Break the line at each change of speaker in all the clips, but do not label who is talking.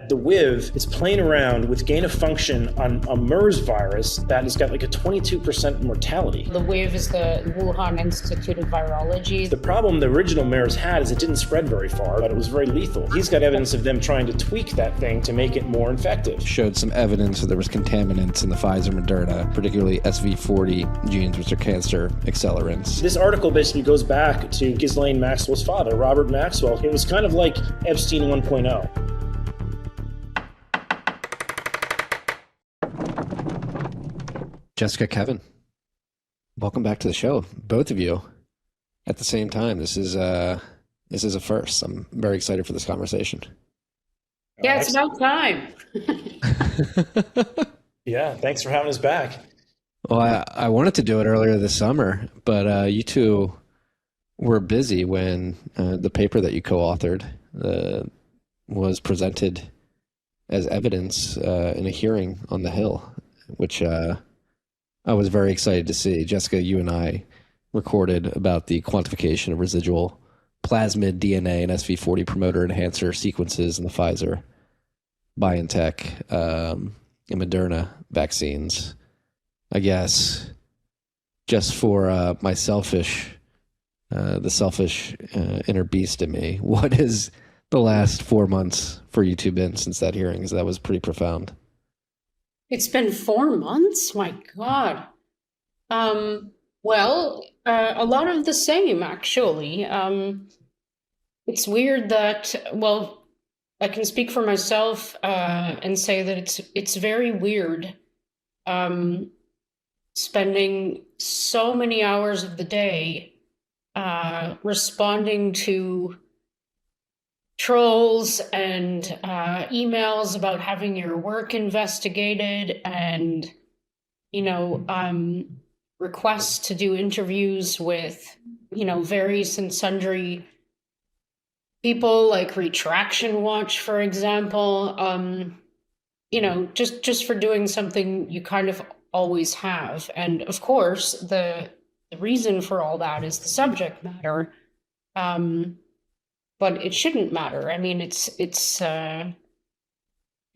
The WIV is playing around with gain of function on a MERS virus that has got like a 22% mortality.
The WIV is the Wuhan Institute of Virology.
The problem the original MERS had is it didn't spread very far, but it was very lethal. He's got evidence of them trying to tweak that thing to make it more infective.
Showed some evidence that there was contaminants in the Pfizer Moderna, particularly SV40 genes, which are cancer accelerants.
This article basically goes back to Ghislaine Maxwell's father, Robert Maxwell. It was kind of like Epstein 1.0.
Jessica, Kevin, welcome back to the show, both of you at the same time. This is a first. I'm very excited for this conversation.
Yeah, it's about time.
Yeah, thanks for having us back.
Well, I wanted to do it earlier this summer, but you two were busy when the paper that you co-authored was presented as evidence in a hearing on the Hill, which I was very excited to see. Jessica, you and I recorded about the quantification of residual plasmid DNA and SV40 promoter enhancer sequences in the Pfizer, BioNTech, and Moderna vaccines. I guess just for the selfish inner beast in me, what has the last 4 months for you two been since that hearing? Because that was pretty profound.
It's been 4 months? My God. Well, a lot of the same, actually. It's weird that, well, I can speak for myself and say that it's very weird spending so many hours of the day responding to trolls and emails about having your work investigated and, requests to do interviews with, various and sundry people like Retraction Watch, for example, just for doing something you kind of always have. And of course, the reason for all that is the subject matter. But it shouldn't matter. I mean,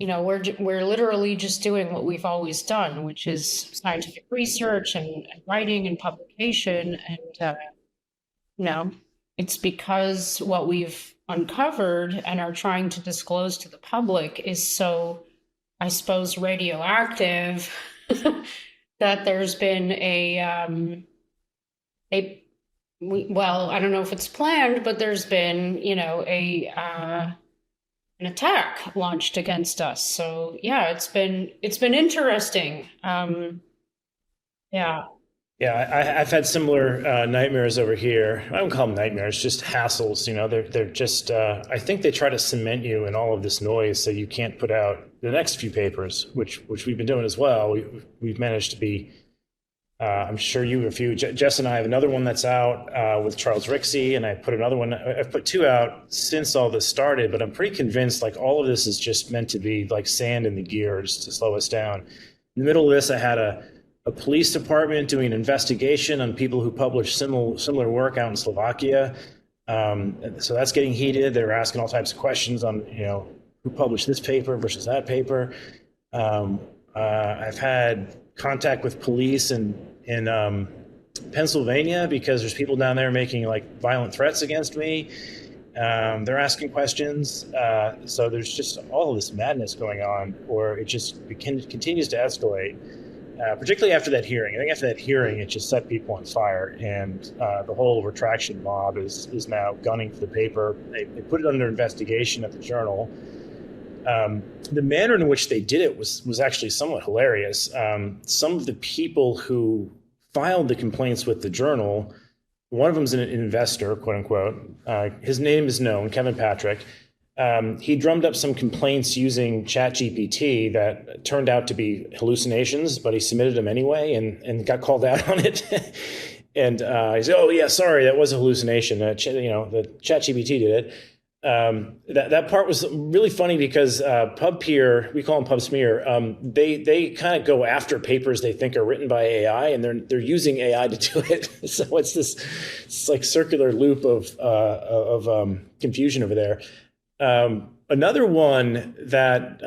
we're literally just doing what we've always done, which is scientific research and writing and publication. And, it's because what we've uncovered and are trying to disclose to the public is so, I suppose, radioactive that there's been well, I don't know if it's planned, but there's been, an attack launched against us. So yeah, it's been interesting. Yeah.
Yeah, I've had similar nightmares over here. I don't call them nightmares, just hassles. They're just. I think they try to cement you in all of this noise so you can't put out the next few papers, which we've been doing as well. We've managed to be. I'm sure you have a few. Jess and I have another one that's out with Charles Rixey, and I put another one. I've put two out since all this started, but I'm pretty convinced like all of this is just meant to be like sand in the gears to slow us down. In the middle of this, I had a police department doing an investigation on people who published similar work out in Slovakia. So that's getting heated. They're asking all types of questions on, who published this paper versus that paper. I've had contact with police in Pennsylvania because there's people down there making like violent threats against me. They're asking questions. So there's just all of this madness going on, or it continues to escalate. Particularly after that hearing. I think after that hearing, it just set people on fire, and the whole retraction mob is now gunning for the paper. They put it under investigation at the Journal. The manner in which they did it was actually somewhat hilarious. Some of the people who filed the complaints with the Journal, one of them is an investor, quote unquote. His name is known, Kevin Patrick. He drummed up some complaints using ChatGPT that turned out to be hallucinations, but he submitted them anyway and got called out on it. And he said, "Oh yeah, sorry, that was a hallucination. The ChatGPT did it." That part was really funny because PubPeer, we call them PubSmear, they kind of go after papers they think are written by AI, and they're using AI to do it. So it's like circular loop of confusion over there. Another one that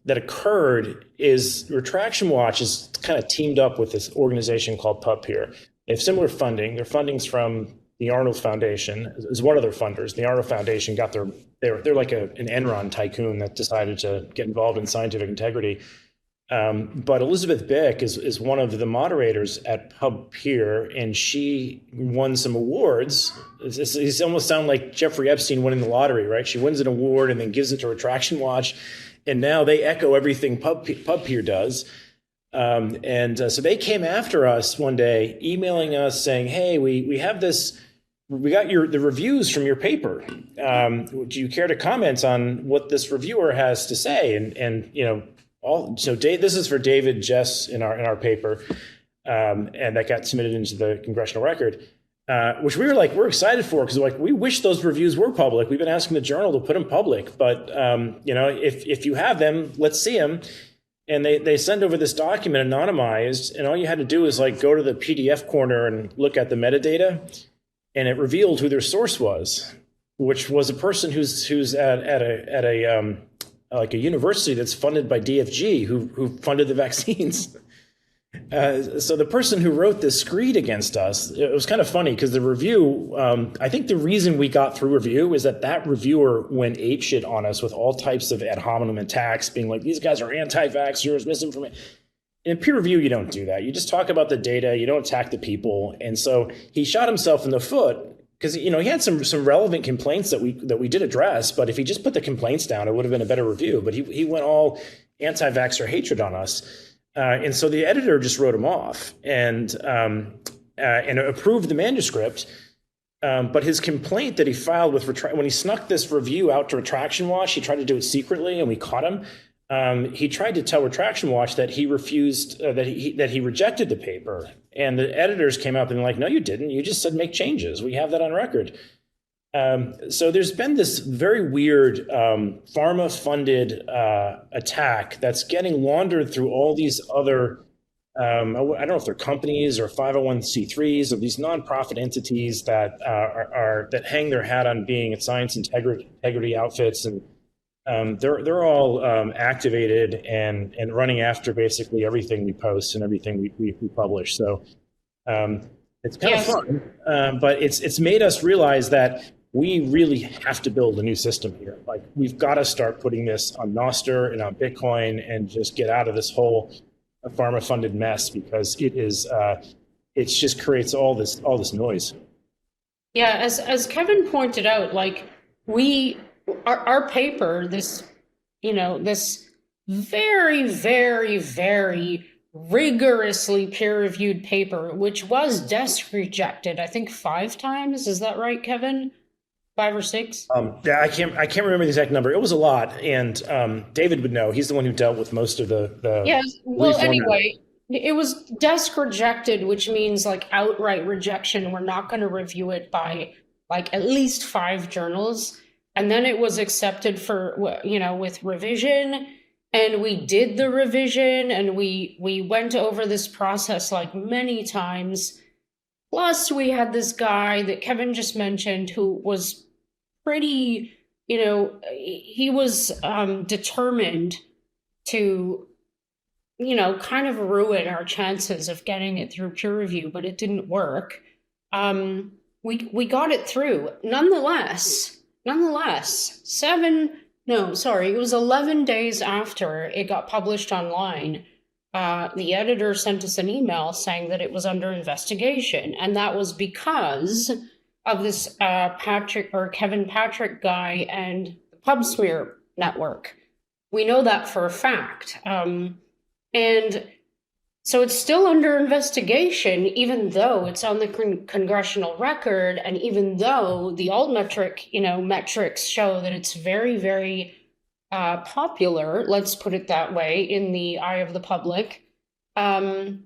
occurred is Retraction Watch is kind of teamed up with this organization called PubPeer. They have similar funding. Their funding's from the Arnold Foundation is one of their funders. The Arnold Foundation got they're like an Enron tycoon that decided to get involved in scientific integrity. But Elisabeth Bik is one of the moderators at PubPeer, and she won some awards. It almost sound like Jeffrey Epstein winning the lottery, right? She wins an award and then gives it to Retraction Watch, and now they echo everything PubPeer does. So they came after us one day, emailing us saying, "Hey, we have this. We got the reviews from your paper. Do you care to comment on what this reviewer has to say?" And this is for David Jess in our paper, and that got submitted into the congressional record, which we're excited for, because we wish those reviews were public. We've been asking the journal to put them public, but if you have them, let's see them. And they send over this document anonymized, and all you had to do is go to the PDF corner and look at the metadata, and it revealed who their source was, which was a person who's at a university that's funded by DFG, who funded the vaccines. So the person who wrote this screed against us, it was kind of funny because the review, I think the reason we got through review is that reviewer went apeshit on us with all types of ad hominem attacks, being like, these guys are anti-vaxxers, misinformation. In peer review, you don't do that. You just talk about the data. You don't attack the people. And so he shot himself in the foot because he had some relevant complaints that we did address. But if he just put the complaints down, it would have been a better review. But he went all anti-vaxxer hatred on us. And so the editor just wrote him off and approved the manuscript. But his complaint that he filed with when he snuck this review out to Retraction Watch, he tried to do it secretly, and we caught him. He tried to tell Retraction Watch that he refused, that he rejected the paper. And the editors came up and like, no, you didn't. You just said make changes. We have that on record. So there's been this very weird pharma-funded attack that's getting laundered through all these other, I don't know if they're companies or 501c3s or these nonprofit entities that that hang their hat on being science integrity outfits, and they're all activated and running after basically everything we post and everything we publish. So it's kind of fun, but it's made us realize that we really have to build a new system here. We've got to start putting this on Nostr and on Bitcoin and just get out of this whole pharma-funded mess, because it just creates all this noise.
Yeah, as Kevin pointed out, our paper, this very, very, very rigorously peer-reviewed paper, which was desk rejected, I think 5 times. Is that right, Kevin? 5 or 6?
Yeah, I can't remember the exact number. It was a lot, and David would know. He's the one who dealt with most of the
Yes. Well, anyway, it was desk rejected, which means outright rejection. We're not going to review it by at least 5 journals, and then it was accepted for with revision, and we did the revision, and we went over this process many times. Plus, we had this guy that Kevin just mentioned who was pretty, he was determined to, kind of ruin our chances of getting it through peer review, but it didn't work. We got it through. Nonetheless, it was 11 days after it got published online. The editor sent us an email saying that it was under investigation, and that was because of this Kevin Patrick guy and the PubSmear network. We know that for a fact, and so it's still under investigation, even though it's on the congressional record, and even though the altmetric metrics show that it's very, very popular, let's put it that way, in the eye of the public. And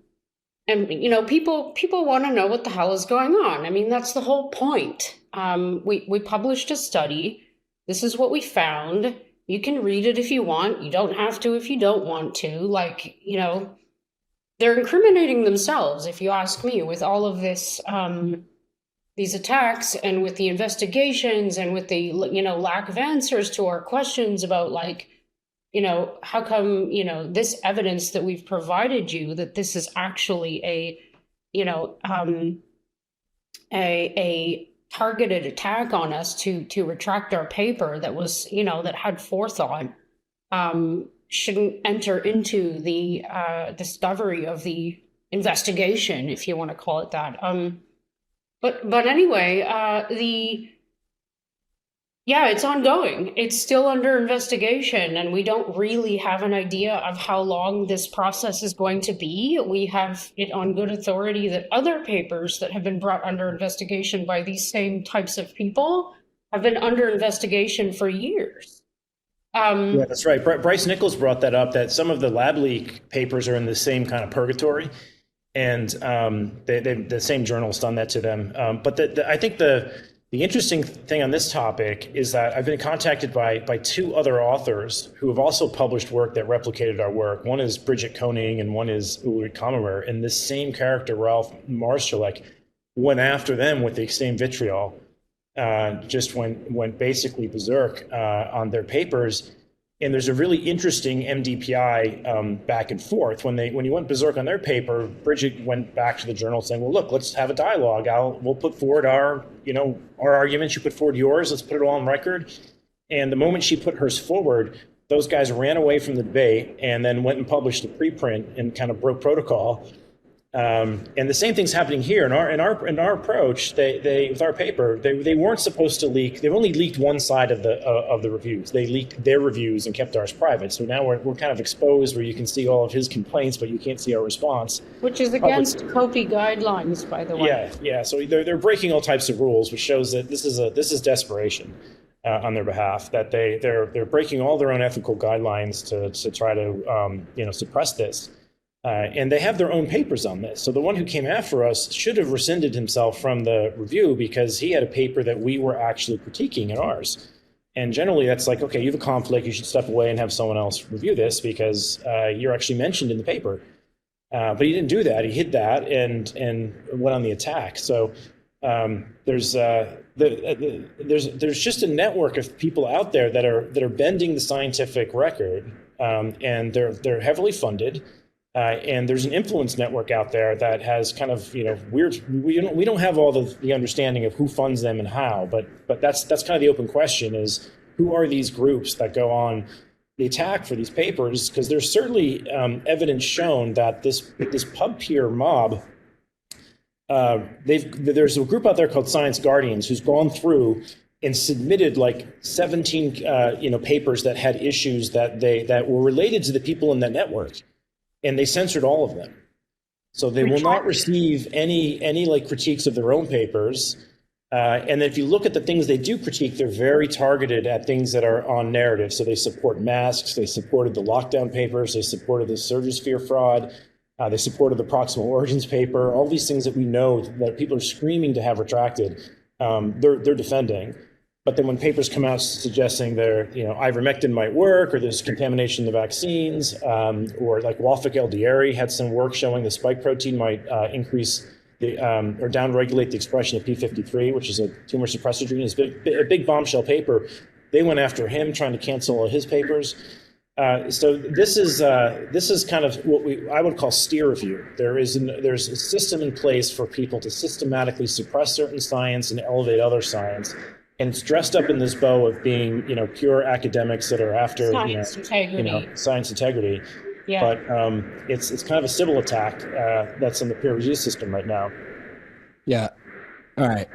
people want to know what the hell is going on. I mean, that's the whole point. We published a study. This is what we found. You can read it if you want. You don't have to if you don't want to. They're incriminating themselves, if you ask me, with all of this these attacks and with the investigations and with the, lack of answers to our questions about how come, this evidence that we've provided you, that this is actually a targeted attack on us to retract our paper that was, that had forethought, shouldn't enter into the discovery of the investigation, if you want to call it that. But anyway, it's ongoing. It's still under investigation, and we don't really have an idea of how long this process is going to be. We have it on good authority that other papers that have been brought under investigation by these same types of people have been under investigation for years.
Yeah, that's right. Bryce Nichols brought that up, that some of the lab leak papers are in the same kind of purgatory, and the same journal's done that to them. But I think the interesting thing on this topic is that I've been contacted by two other authors who have also published work that replicated our work. One is Bridget Koning and one is Ulrich Kammerer. And this same character, Ralph Marszalek, went after them with the same vitriol, just went basically berserk on their papers. And there's a really interesting MDPI back and forth. When you went berserk on their paper, Bridget went back to the journal saying, well, look, let's have a dialogue. We'll put forward our arguments. You put forward yours. Let's put it all on record. And the moment she put hers forward, those guys ran away from the debate and then went and published a preprint and kind of broke protocol. And the same thing's happening here in our approach. They with our paper, they weren't supposed to leak. They've only leaked one side of the reviews. They leaked their reviews and kept ours private. So now we're kind of exposed, where you can see all of his complaints, but you can't see our response.
Which is against COPE guidelines, by the way.
Yeah. So they're breaking all types of rules, which shows that this is desperation on their behalf. That they're breaking all their own ethical guidelines to try to suppress this. And they have their own papers on this. So the one who came after us should have rescinded himself from the review because he had a paper that we were actually critiquing in ours. And generally that's like, okay, you have a conflict, you should step away and have someone else review this because you're actually mentioned in the paper. But he didn't do that. He hid that and went on the attack. So there's just a network of people out there that are bending the scientific record, and they're heavily funded. And there's an influence network out there that has kind of weird. We don't have all the understanding of who funds them and how, but that's kind of the open question: is who are these groups that go on the attack for these papers? Because there's certainly evidence shown that this PubPeer mob. There's a group out there called Science Guardians who's gone through and submitted like 17 papers that had issues that were related to the people in that network. And they censored all of them. So they will not receive any like critiques of their own papers. And if you look at the things they do critique, they're very targeted at things that are on narrative. So they support masks, they supported the lockdown papers, they supported the Surgisphere fraud, they supported the proximal origins paper, all these things that we know that people are screaming to have retracted, they're defending. But then when papers come out suggesting ivermectin might work, or there's contamination in the vaccines, or like Wolfik Eldieri had some work showing the spike protein might increase or downregulate the expression of P53, which is a tumor suppressor gene. It's a big bombshell paper. They went after him, trying to cancel all his papers. So this is kind of what I would call steer review. There's a system in place for people to systematically suppress certain science and elevate other science. And it's dressed up in this bow of being, pure academics that are after
science integrity.
Science integrity.
Yeah.
But it's kind of a civil attack that's in the peer review system right now.
Yeah. All right.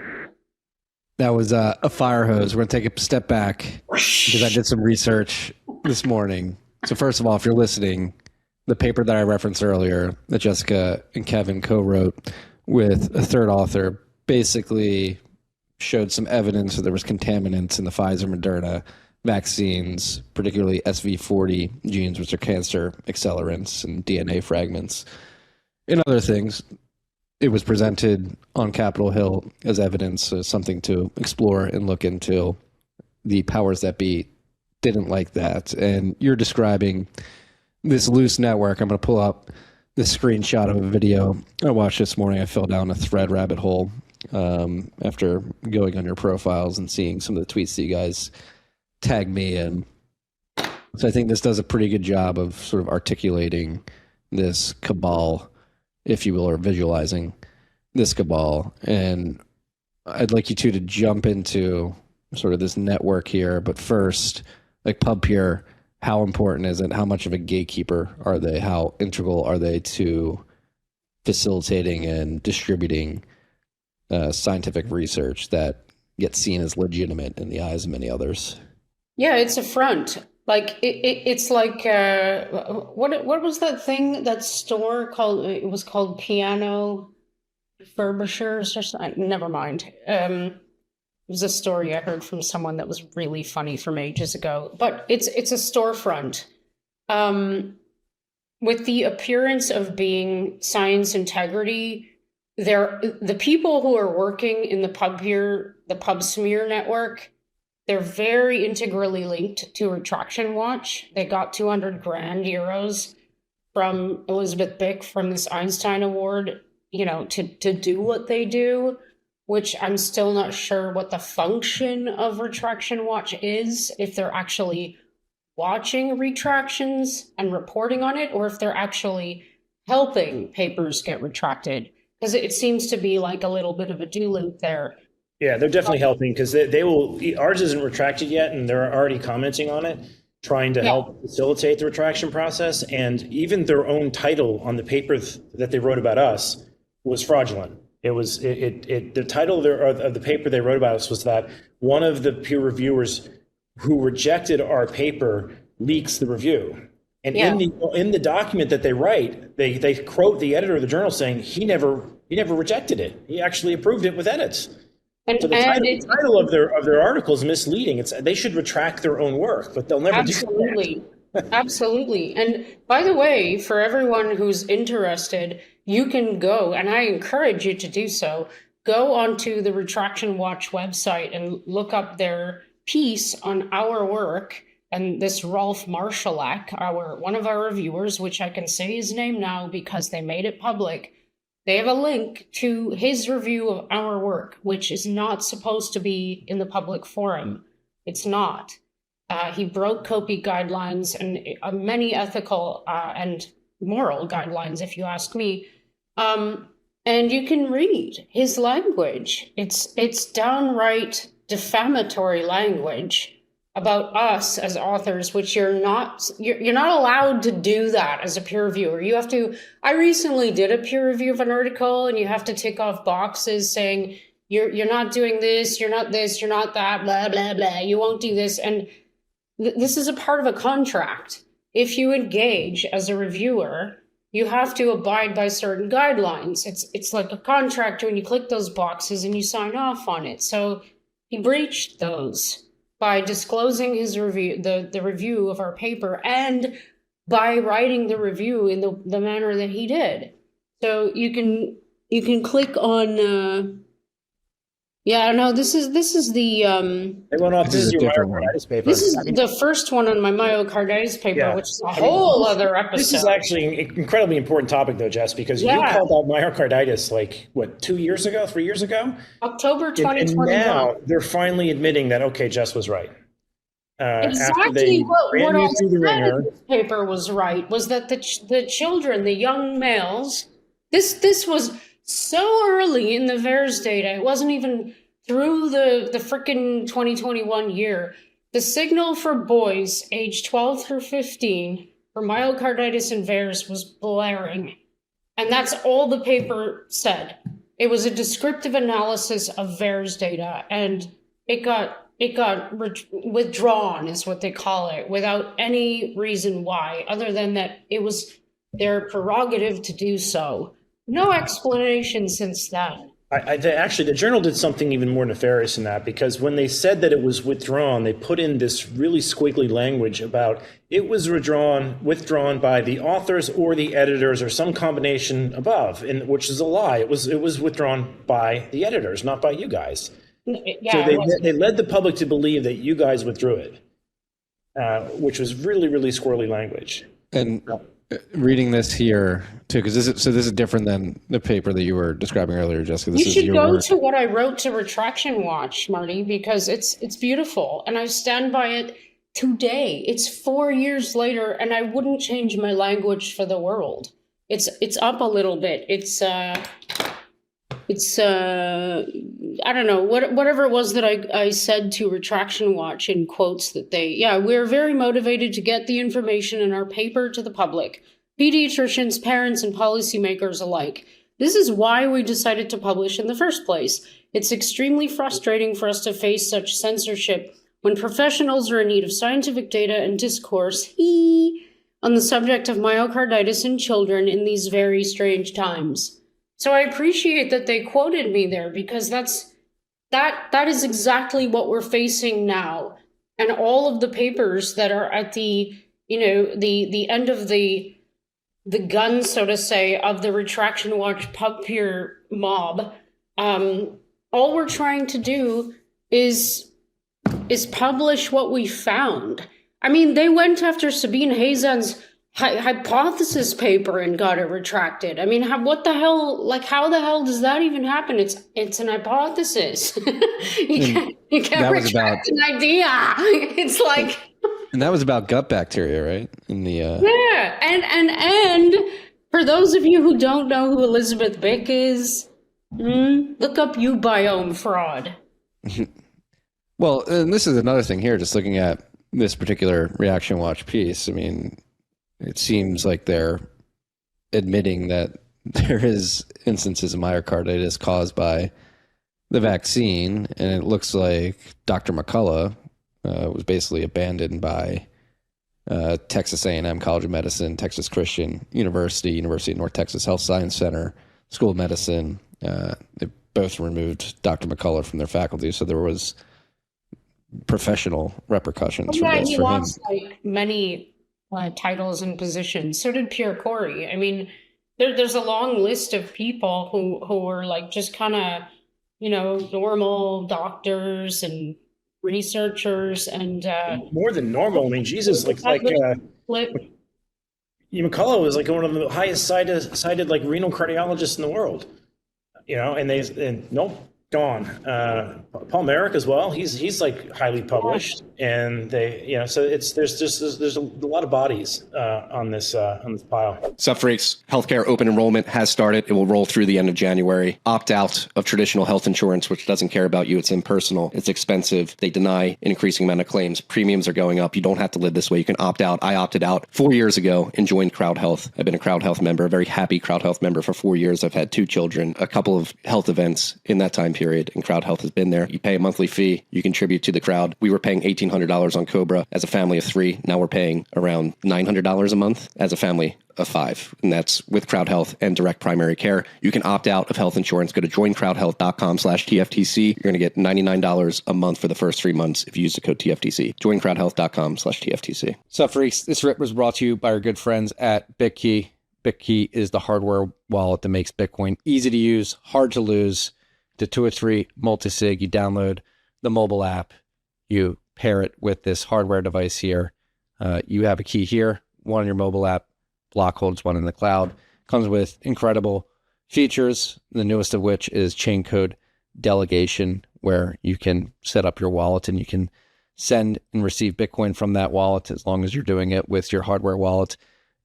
That was a fire hose. We're going to take a step back because I did some research this morning. So first of all, if you're listening, the paper that I referenced earlier that Jessica and Kevin co-wrote with a third author basically showed some evidence that there was contaminants in the Pfizer Moderna vaccines, particularly SV40 genes, which are cancer accelerants and DNA fragments. In other things, it was presented on Capitol Hill as evidence, something to explore and look into. The powers that be didn't like that. And you're describing this loose network. I'm going to pull up this screenshot of a video I watched this morning. I fell down a thread rabbit hole after going on your profiles and seeing some of the tweets that you guys tag me in. So I think this does a pretty good job of sort of articulating this cabal, if you will, or visualizing this cabal. And I'd like you two to jump into sort of this network here. But first, like PubPeer, how important is it? How much of a gatekeeper are they? How integral are they to facilitating and distributing scientific research that gets seen as legitimate in the eyes of many others?
Yeah, it's a front. Like it's like what was that thing, that store called? It was called Piano Furbishers or something. Never mind. It was a story I heard from someone that was really funny from ages ago. But it's a storefront with the appearance of being science integrity. The people who are working in the PubSmear network, they're very integrally linked to Retraction Watch. They got 200 grand euros from Elisabeth Bik from this Einstein Award, to do what they do, which I'm still not sure what the function of Retraction Watch is, if they're actually watching retractions and reporting on it, or if they're actually helping papers get retracted. Because it seems to be like a little bit of a do loop there.
Yeah, they're definitely helping, because they will. Ours isn't retracted yet, and they're already commenting on it, trying to help facilitate the retraction process. And even their own title on the paper that they wrote about us was fraudulent. It was the title of the paper they wrote about us was that one of the peer reviewers who rejected our paper leaks the review. And in the document that they write, they quote the editor of the journal saying he never rejected it. He actually approved it with edits. So the title of their article is misleading. They should retract their own work, but they'll never do that.
Absolutely. And by the way, for everyone who's interested, you can go, and I encourage you to do so, go onto the Retraction Watch website and look up their piece on our work. And this Rolf Marszalek, one of our reviewers, which I can say his name now because they made it public, they have a link to his review of our work, which is not supposed to be in the public forum. It's not. He broke copy guidelines and many ethical and moral guidelines, if you ask me. And you can read his language. It's downright defamatory language about us as authors, which you're not allowed to do that as a peer reviewer. You have to. I recently did a peer review of an article, and you have to tick off boxes saying you're not doing this, you're not this, you're not that, blah blah blah. You won't do this, and this is a part of a contract. If you engage as a reviewer, you have to abide by certain guidelines. It's like a contract when you click those boxes and you sign off on it. So he breached those by disclosing his review, the review of our paper, and by writing the review in the manner that he did. So you can click on. This is the.
They went off. This is your myocarditis paper.
This is the first one on my myocarditis paper, which is a whole other episode.
This is actually an incredibly important topic, though, Jess, because you called out myocarditis 3 years ago?
October 2021.
And now they're finally admitting that, okay, Jess was right.
Exactly what I said in this paper was right, was that the children, the young males, this was so early in the VAERS data, it wasn't even through the frickin' 2021 year. The signal for boys aged 12 through 15 for myocarditis and VAERS was blaring. And that's all the paper said. It was a descriptive analysis of VAERS data, and it got withdrawn, is what they call it, without any reason why, other than that it was their prerogative to do so. No explanation since then.
Actually, the journal did something even more nefarious than that, because when they said that it was withdrawn, they put in this really squiggly language about it was withdrawn by the authors or the editors or some combination above, which is a lie. It was withdrawn by the editors, not by you guys.
Yeah,
so they led the public to believe that you guys withdrew it, which was really, really squirrely language.
And reading this here too, because this is different than the paper that you were describing earlier, Jessica. This
You
is
should
your
go
work.
to what I wrote to Retraction Watch, Marty, because it's beautiful, and I stand by it today. It's 4 years later, and I wouldn't change my language for the world. It's up a little bit. It's I don't know, whatever it was that I said to Retraction Watch in quotes that we're very motivated to get the information in our paper to the public, pediatricians, parents, and policymakers alike. This is why we decided to publish in the first place. It's extremely frustrating for us to face such censorship when professionals are in need of scientific data and discourse on the subject of myocarditis in children in these very strange times. So I appreciate that they quoted me there, because that is exactly what we're facing now. And all of the papers that are at the end of the gun, so to say, of the Retraction Watch PubPeer mob, all we're trying to do is publish what we found. I mean, they went after Sabine Hazan's hypothesis paper and got it retracted. I mean, how the hell does that even happen? It's an hypothesis. you can't retract an idea. It's like,
and that was about gut bacteria, right? In the
yeah, and for those of you who don't know who Elisabeth Bik is, look up ubiome fraud.
Well, and this is another thing here, just looking at this particular Reaction Watch piece. I mean, it seems like they're admitting that there is instances of myocarditis caused by the vaccine, and it looks like Dr. McCullough was basically abandoned by Texas A&M College of Medicine, Texas Christian University, University of North Texas Health Science Center, School of Medicine. They both removed Dr. McCullough from their faculty, so there was professional representations from this
he
for him.
lost like many titles and positions. So did Pierre Corey. I mean, there's a long list of people who were like just kind of, normal doctors and researchers and
more than normal. I mean, Jesus, McCullough was like one of the highest cited like renal cardiologists in the world. And nope, gone. Paul Merrick as well. He's like highly published, and they, so there's a lot of bodies on this pile.
Freaks, healthcare open enrollment has started. It will roll through the end of January. Opt out of traditional health insurance, which doesn't care about you. It's impersonal. It's expensive. They deny an increasing amount of claims. Premiums are going up. You don't have to live this way. You can opt out. I opted out 4 years ago and joined CrowdHealth. I've been a CrowdHealth member, a very happy CrowdHealth member for 4 years. I've had 2 children, a couple of health events in that time period, and CrowdHealth has been there. You pay a monthly fee. You contribute to the crowd. We were paying $1,800 on Cobra as a family of 3. Now we're paying around $900 a month as a family of 5. And that's with CrowdHealth and direct primary care. You can opt out of health insurance. Go to joincrowdhealth.com/TFTC. You're going to get $99 a month for the first 3 months if you use the code TFTC. Joincrowdhealth.com/TFTC.
Sup, freaks? This rip was brought to you by our good friends at Bitkey. Bitkey is the hardware wallet that makes Bitcoin easy to use, hard to lose. The 203 multisig. You download the mobile app. You pair it with this hardware device here. You have a key here, one on your mobile app. Block holds one in the cloud. Comes with incredible features, the newest of which is chain code delegation, where you can set up your wallet and you can send and receive Bitcoin from that wallet as long as you're doing it with your hardware wallet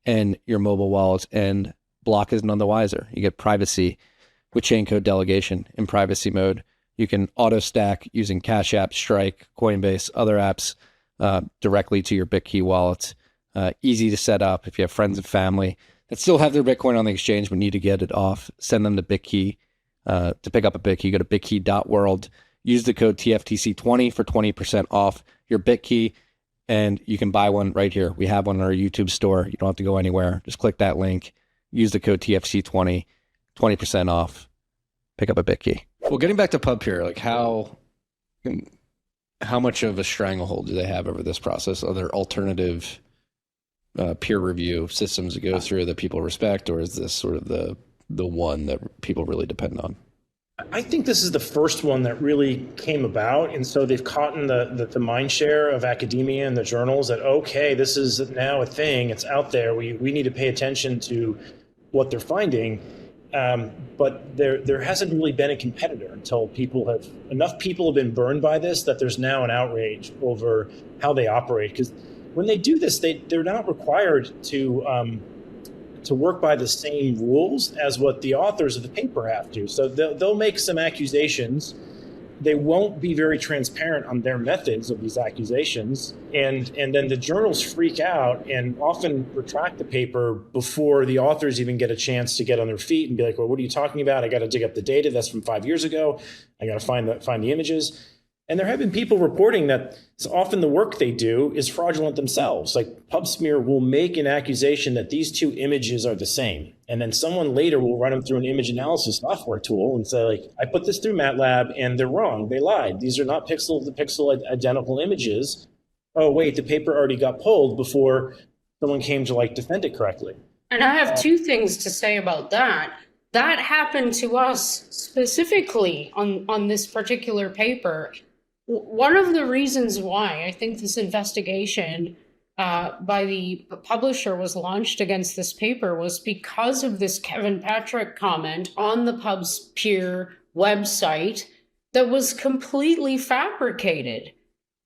and your mobile wallet. And Block is none the wiser. You get privacy with chain code delegation in privacy mode. You can auto stack using Cash App, Strike, Coinbase, other apps directly to your Bitkey wallet. Easy to set up. If you have friends and family that still have their Bitcoin on the exchange but need to get it off, send them to Bitkey. To pick up a Bitkey, go to bitkey.world. Use the code TFTC20 for 20% off your Bitkey, and you can buy one right here. We have one on our YouTube store. You don't have to go anywhere. Just click that link. Use the code TFTC20, 20% off. Pick up a Bitkey. Well, getting back to PubPeer, like how much of a stranglehold do they have over this process? Are there alternative peer review systems to go through that people respect, or is this sort of the one that people really depend on?
I think this is the first one that really came about. And so they've caught in the mind share of academia and the journals that, okay, this is now a thing. It's out there. We need to pay attention to what they're finding. But there hasn't really been a competitor until enough people have been burned by this that there's now an outrage over how they operate. Because when they do this, they're not required to work by the same rules as what the authors of the paper have to. So they'll make some accusations. They won't be very transparent on their methods of these accusations. And then the journals freak out and often retract the paper before the authors even get a chance to get on their feet and be like, well, what are you talking about? I got to dig up the data. That's from 5 years ago. I got to find the images. And there have been people reporting that so often the work they do is fraudulent themselves. Like PubSmear will make an accusation that these two images are the same. And then someone later will run them through an image analysis software tool and say, like, I put this through MATLAB and they're wrong. They lied. These are not pixel to pixel identical images. Oh, wait, the paper already got pulled before someone came to defend it correctly.
And I have two things to say about that. That happened to us specifically on this particular paper. One of the reasons why I think this investigation by the publisher was launched against this paper was because of this Kevin Patrick comment on the PubPeer website that was completely fabricated.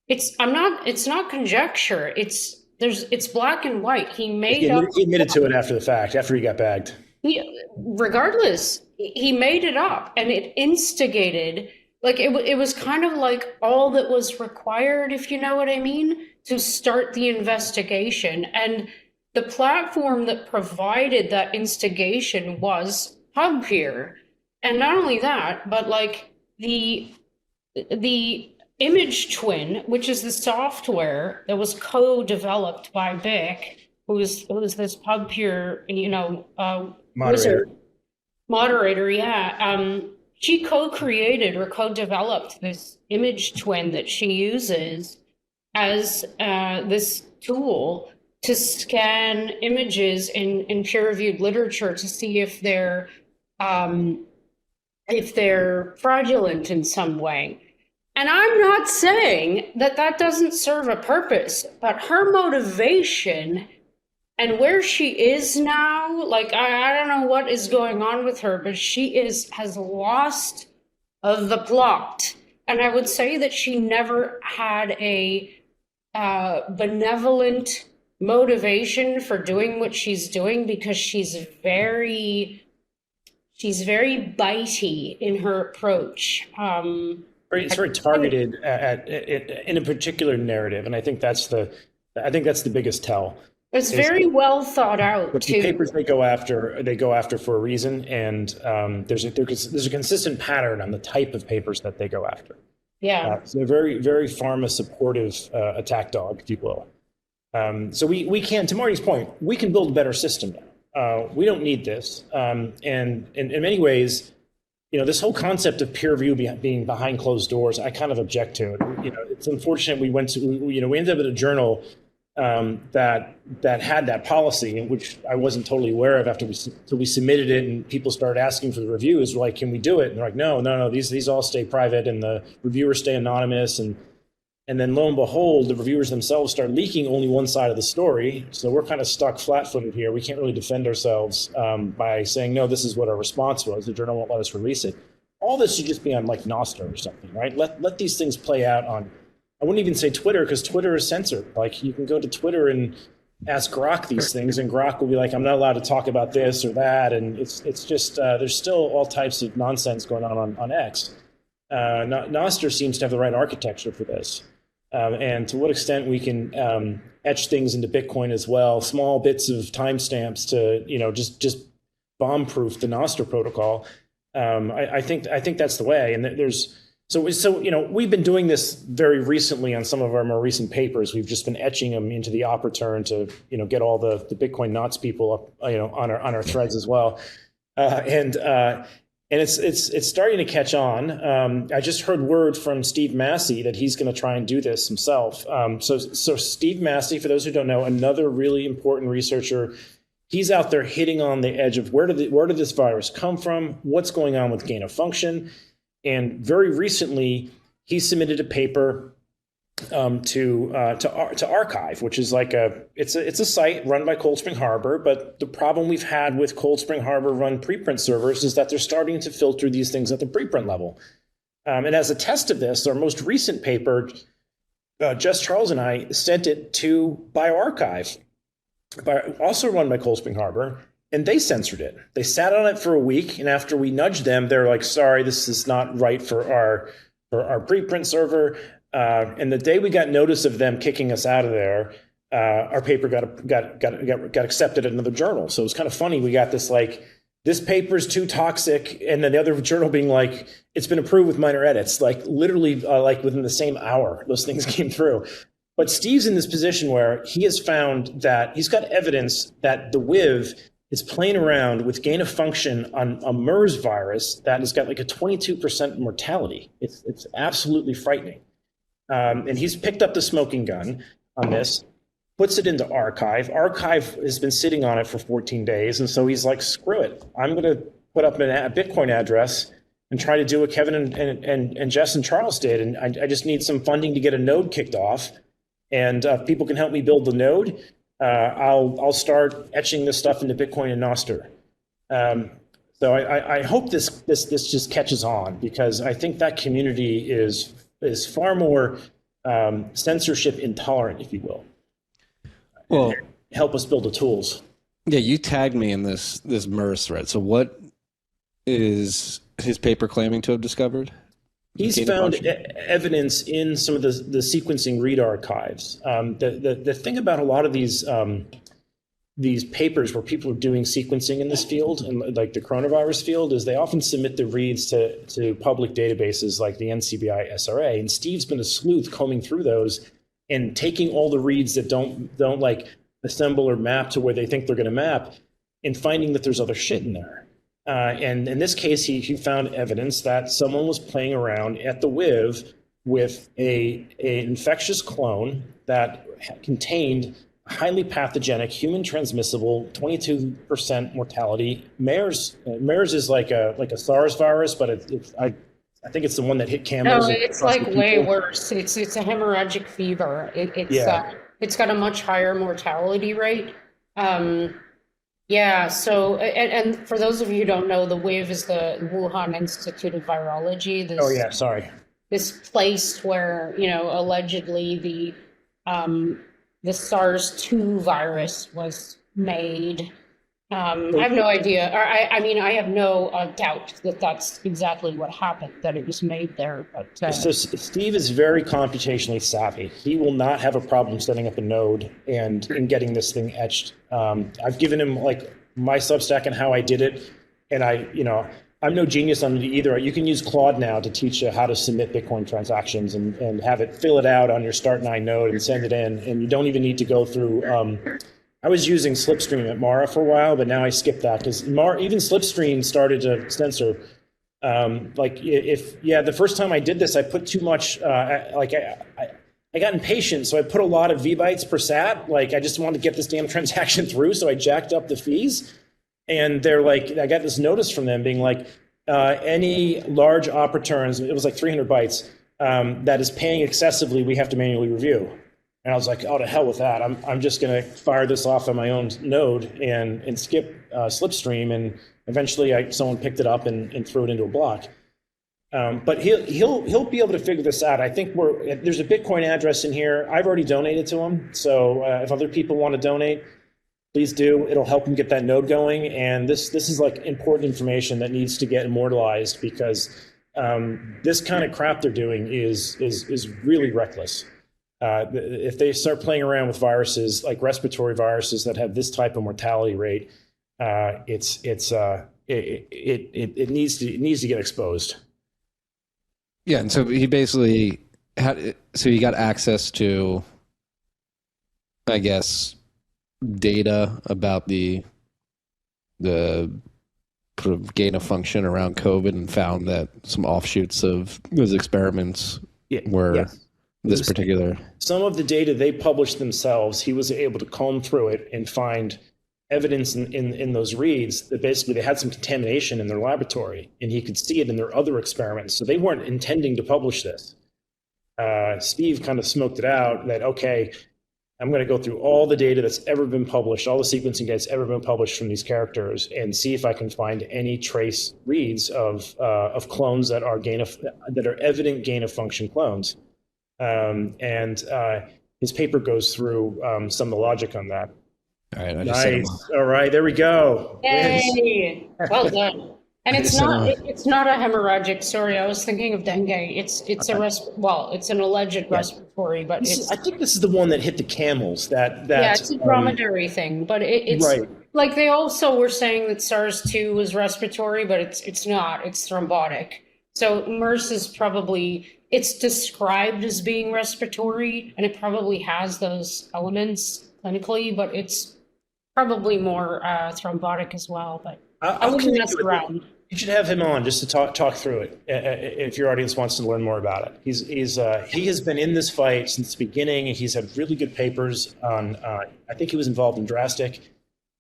It's not conjecture. It's black and white. He
admitted to it after the fact, after he got bagged.
Regardless, he made it up, and it instigated. It was kind of like all that was required, if you know what I mean, to start the investigation. And the platform that provided that instigation was PubPeer. And not only that, but the image twin, which is the software that was co-developed by Bik, who was this PubPeer, moderator, yeah. She co-created or co-developed this image twin that she uses as this tool to scan images in peer-reviewed literature to see if they're fraudulent in some way. And I'm not saying that doesn't serve a purpose, but her motivation and where she is now, I don't know what is going on with her, but she has lost the plot. And I would say that she never had a benevolent motivation for doing what she's doing, because she's very bitey in her approach.
It's very targeted in a particular narrative, and I think that's the biggest tell.
It's very well thought out, too.
The papers they go after for a reason, and there's a consistent pattern on the type of papers that they go after.
Yeah.
So they're very, very pharma-supportive attack dog, if you will. So we can, to Marty's point, we can build a better system now. We don't need this. And in many ways, this whole concept of peer review being behind closed doors, I kind of object to it. It's unfortunate we ended up at a journal that had that policy, which I wasn't totally aware of until we submitted it, and people started asking for the reviews. We're like, can we do it? And they're like, no, these all stay private, and the reviewers stay anonymous. And then lo and behold, the reviewers themselves start leaking only one side of the story. So we're kind of stuck flat-footed here. We can't really defend ourselves by saying, no, this is what our response was. The journal won't let us release it. All this should just be on Nostr or something, right? Let these things play out on, I wouldn't even say Twitter, because Twitter is censored. You can go to Twitter and ask Grok these things, and Grok will be like, I'm not allowed to talk about this or that. And it's just, there's still all types of nonsense going on X. Nostr seems to have the right architecture for this. And to what extent we can etch things into Bitcoin as well, small bits of timestamps to, just bomb-proof the Nostr protocol. I think that's the way. And we've been doing this very recently on some of our more recent papers. We've just been etching them into the Opera to, get all the Bitcoin Knots people up, on our threads as well. And it's starting to catch on. I just heard word from Steve Massey that he's going to try and do this himself. So Steve Massey, for those who don't know, another really important researcher. he's out there hitting on the edge of where did this virus come from? What's going on with gain of function? And very recently, he submitted a paper to Archive, which is like it's a site run by Cold Spring Harbor. But the problem we've had with Cold Spring Harbor run preprint servers is that they're starting to filter these things at the preprint level. And as a test of this, our most recent paper, Jess Charles and I sent it to bioRxiv, also run by Cold Spring Harbor, and they censored it. They sat on it for a week, and after we nudged them, they're like, "Sorry, this is not right for our preprint server." And the day we got notice of them kicking us out of there, our paper got accepted at another journal. So it was kind of funny. We got this like, this paper's too toxic, and then the other journal being like, it's been approved with minor edits. Like literally, like within the same hour, those things came through. But Steve's in this position where he has found that he's got evidence that the WIV is playing around with gain of function on a MERS virus that has got like a 22% mortality. It's absolutely frightening. And he's picked up the smoking gun on this, puts it into Archive. Archive has been sitting on it for 14 days. And so he's like, screw it. I'm going to put up a Bitcoin address and try to do what Kevin and Jess and Charles did. And I just need some funding to get a node kicked off. And if people can help me build the node, I'll start etching this stuff into Bitcoin and Nostr. So I hope this just catches on, because I think that community is far more censorship intolerant, if you will.
Well,
help us build the tools.
Yeah, you tagged me in this MERS thread. So what is his paper claiming to have discovered?
He's found evidence in some of the sequencing read archives. The thing about a lot of these papers where people are doing sequencing in this field, and like the coronavirus field, is they often submit the reads to public databases like the NCBI SRA. And Steve's been a sleuth combing through those and taking all the reads that don't like assemble or map to where they think they're going to map, and finding that there's other shit in there. And in this case, he found evidence that someone was playing around at the WIV with an infectious clone that contained highly pathogenic, human transmissible, 22% mortality. MERS is like a SARS virus, but I think it's the one that hit camels.
No, it's like way worse. It's a hemorrhagic fever. It's got a much higher mortality rate. Yeah. So, and for those of you who don't know, the WIV is the Wuhan Institute of Virology. This place where, allegedly the SARS-2 virus was made. I have no idea. I have no doubt that that's exactly what happened, that it was made there. But
So Steve is very computationally savvy. He will not have a problem setting up a node and getting this thing etched. I've given him like my Substack and how I did it, and I'm no genius on it either. You can use Claude now to teach you how to submit Bitcoin transactions and have it fill it out on your Start9 node and send it in, and you don't even need to go through. I was using Slipstream at Mara for a while, but now I skipped that because even Slipstream started to censor. The first time I did this, I put too much. I got impatient, so I put a lot of V-bytes per sat. Like I just wanted to get this damn transaction through, so I jacked up the fees. And they're like, I got this notice from them being like, any large op returns, it was like 300 bytes, that is paying excessively, we have to manually review. And I was like, oh, to hell with that. I'm just going to fire this off on my own node and skip Slipstream. And eventually someone picked it up and threw it into a block. But he'll be able to figure this out. I think there's a Bitcoin address in here. I've already donated to him. So if other people want to donate, please do. It'll help him get that node going. And this is like important information that needs to get immortalized, because this kind of crap they're doing is really reckless. If they start playing around with viruses like respiratory viruses that have this type of mortality rate, it needs to get exposed.
Yeah, and so he basically he got access to, I guess, data about the sort of gain of function around COVID, and found that some offshoots of those experiments were this particular.
Some of the data they published themselves, he was able to comb through it and find evidence in those reads that basically they had some contamination in their laboratory, and he could see it in their other experiments. So they weren't intending to publish this. Steve kind of smoked it out that, okay, I'm going to go through all the data that's ever been published, all the sequencing data that's ever been published from these characters, and see if I can find any trace reads of clones that are evident gain of function clones. His paper goes through some of the logic on that.
All right, I just said
Nice. All right, there we go.
Yay! Well done. And it's not a hemorrhagic. Sorry, I was thinking of dengue. It's an alleged respiratory, but
I think this is the one that hit the camels.
It's a dromedary thing, but it's
right.
Like they also were saying that SARS-2 was respiratory, but it's not. It's thrombotic. So MERS is it's described as being respiratory, and it probably has those elements clinically, but it's probably more thrombotic as well. But I wouldn't mess around.
You should have him on just to talk through it if your audience wants to learn more about it. He has been in this fight since the beginning, and he's had really good papers on. I think he was involved in Drastic,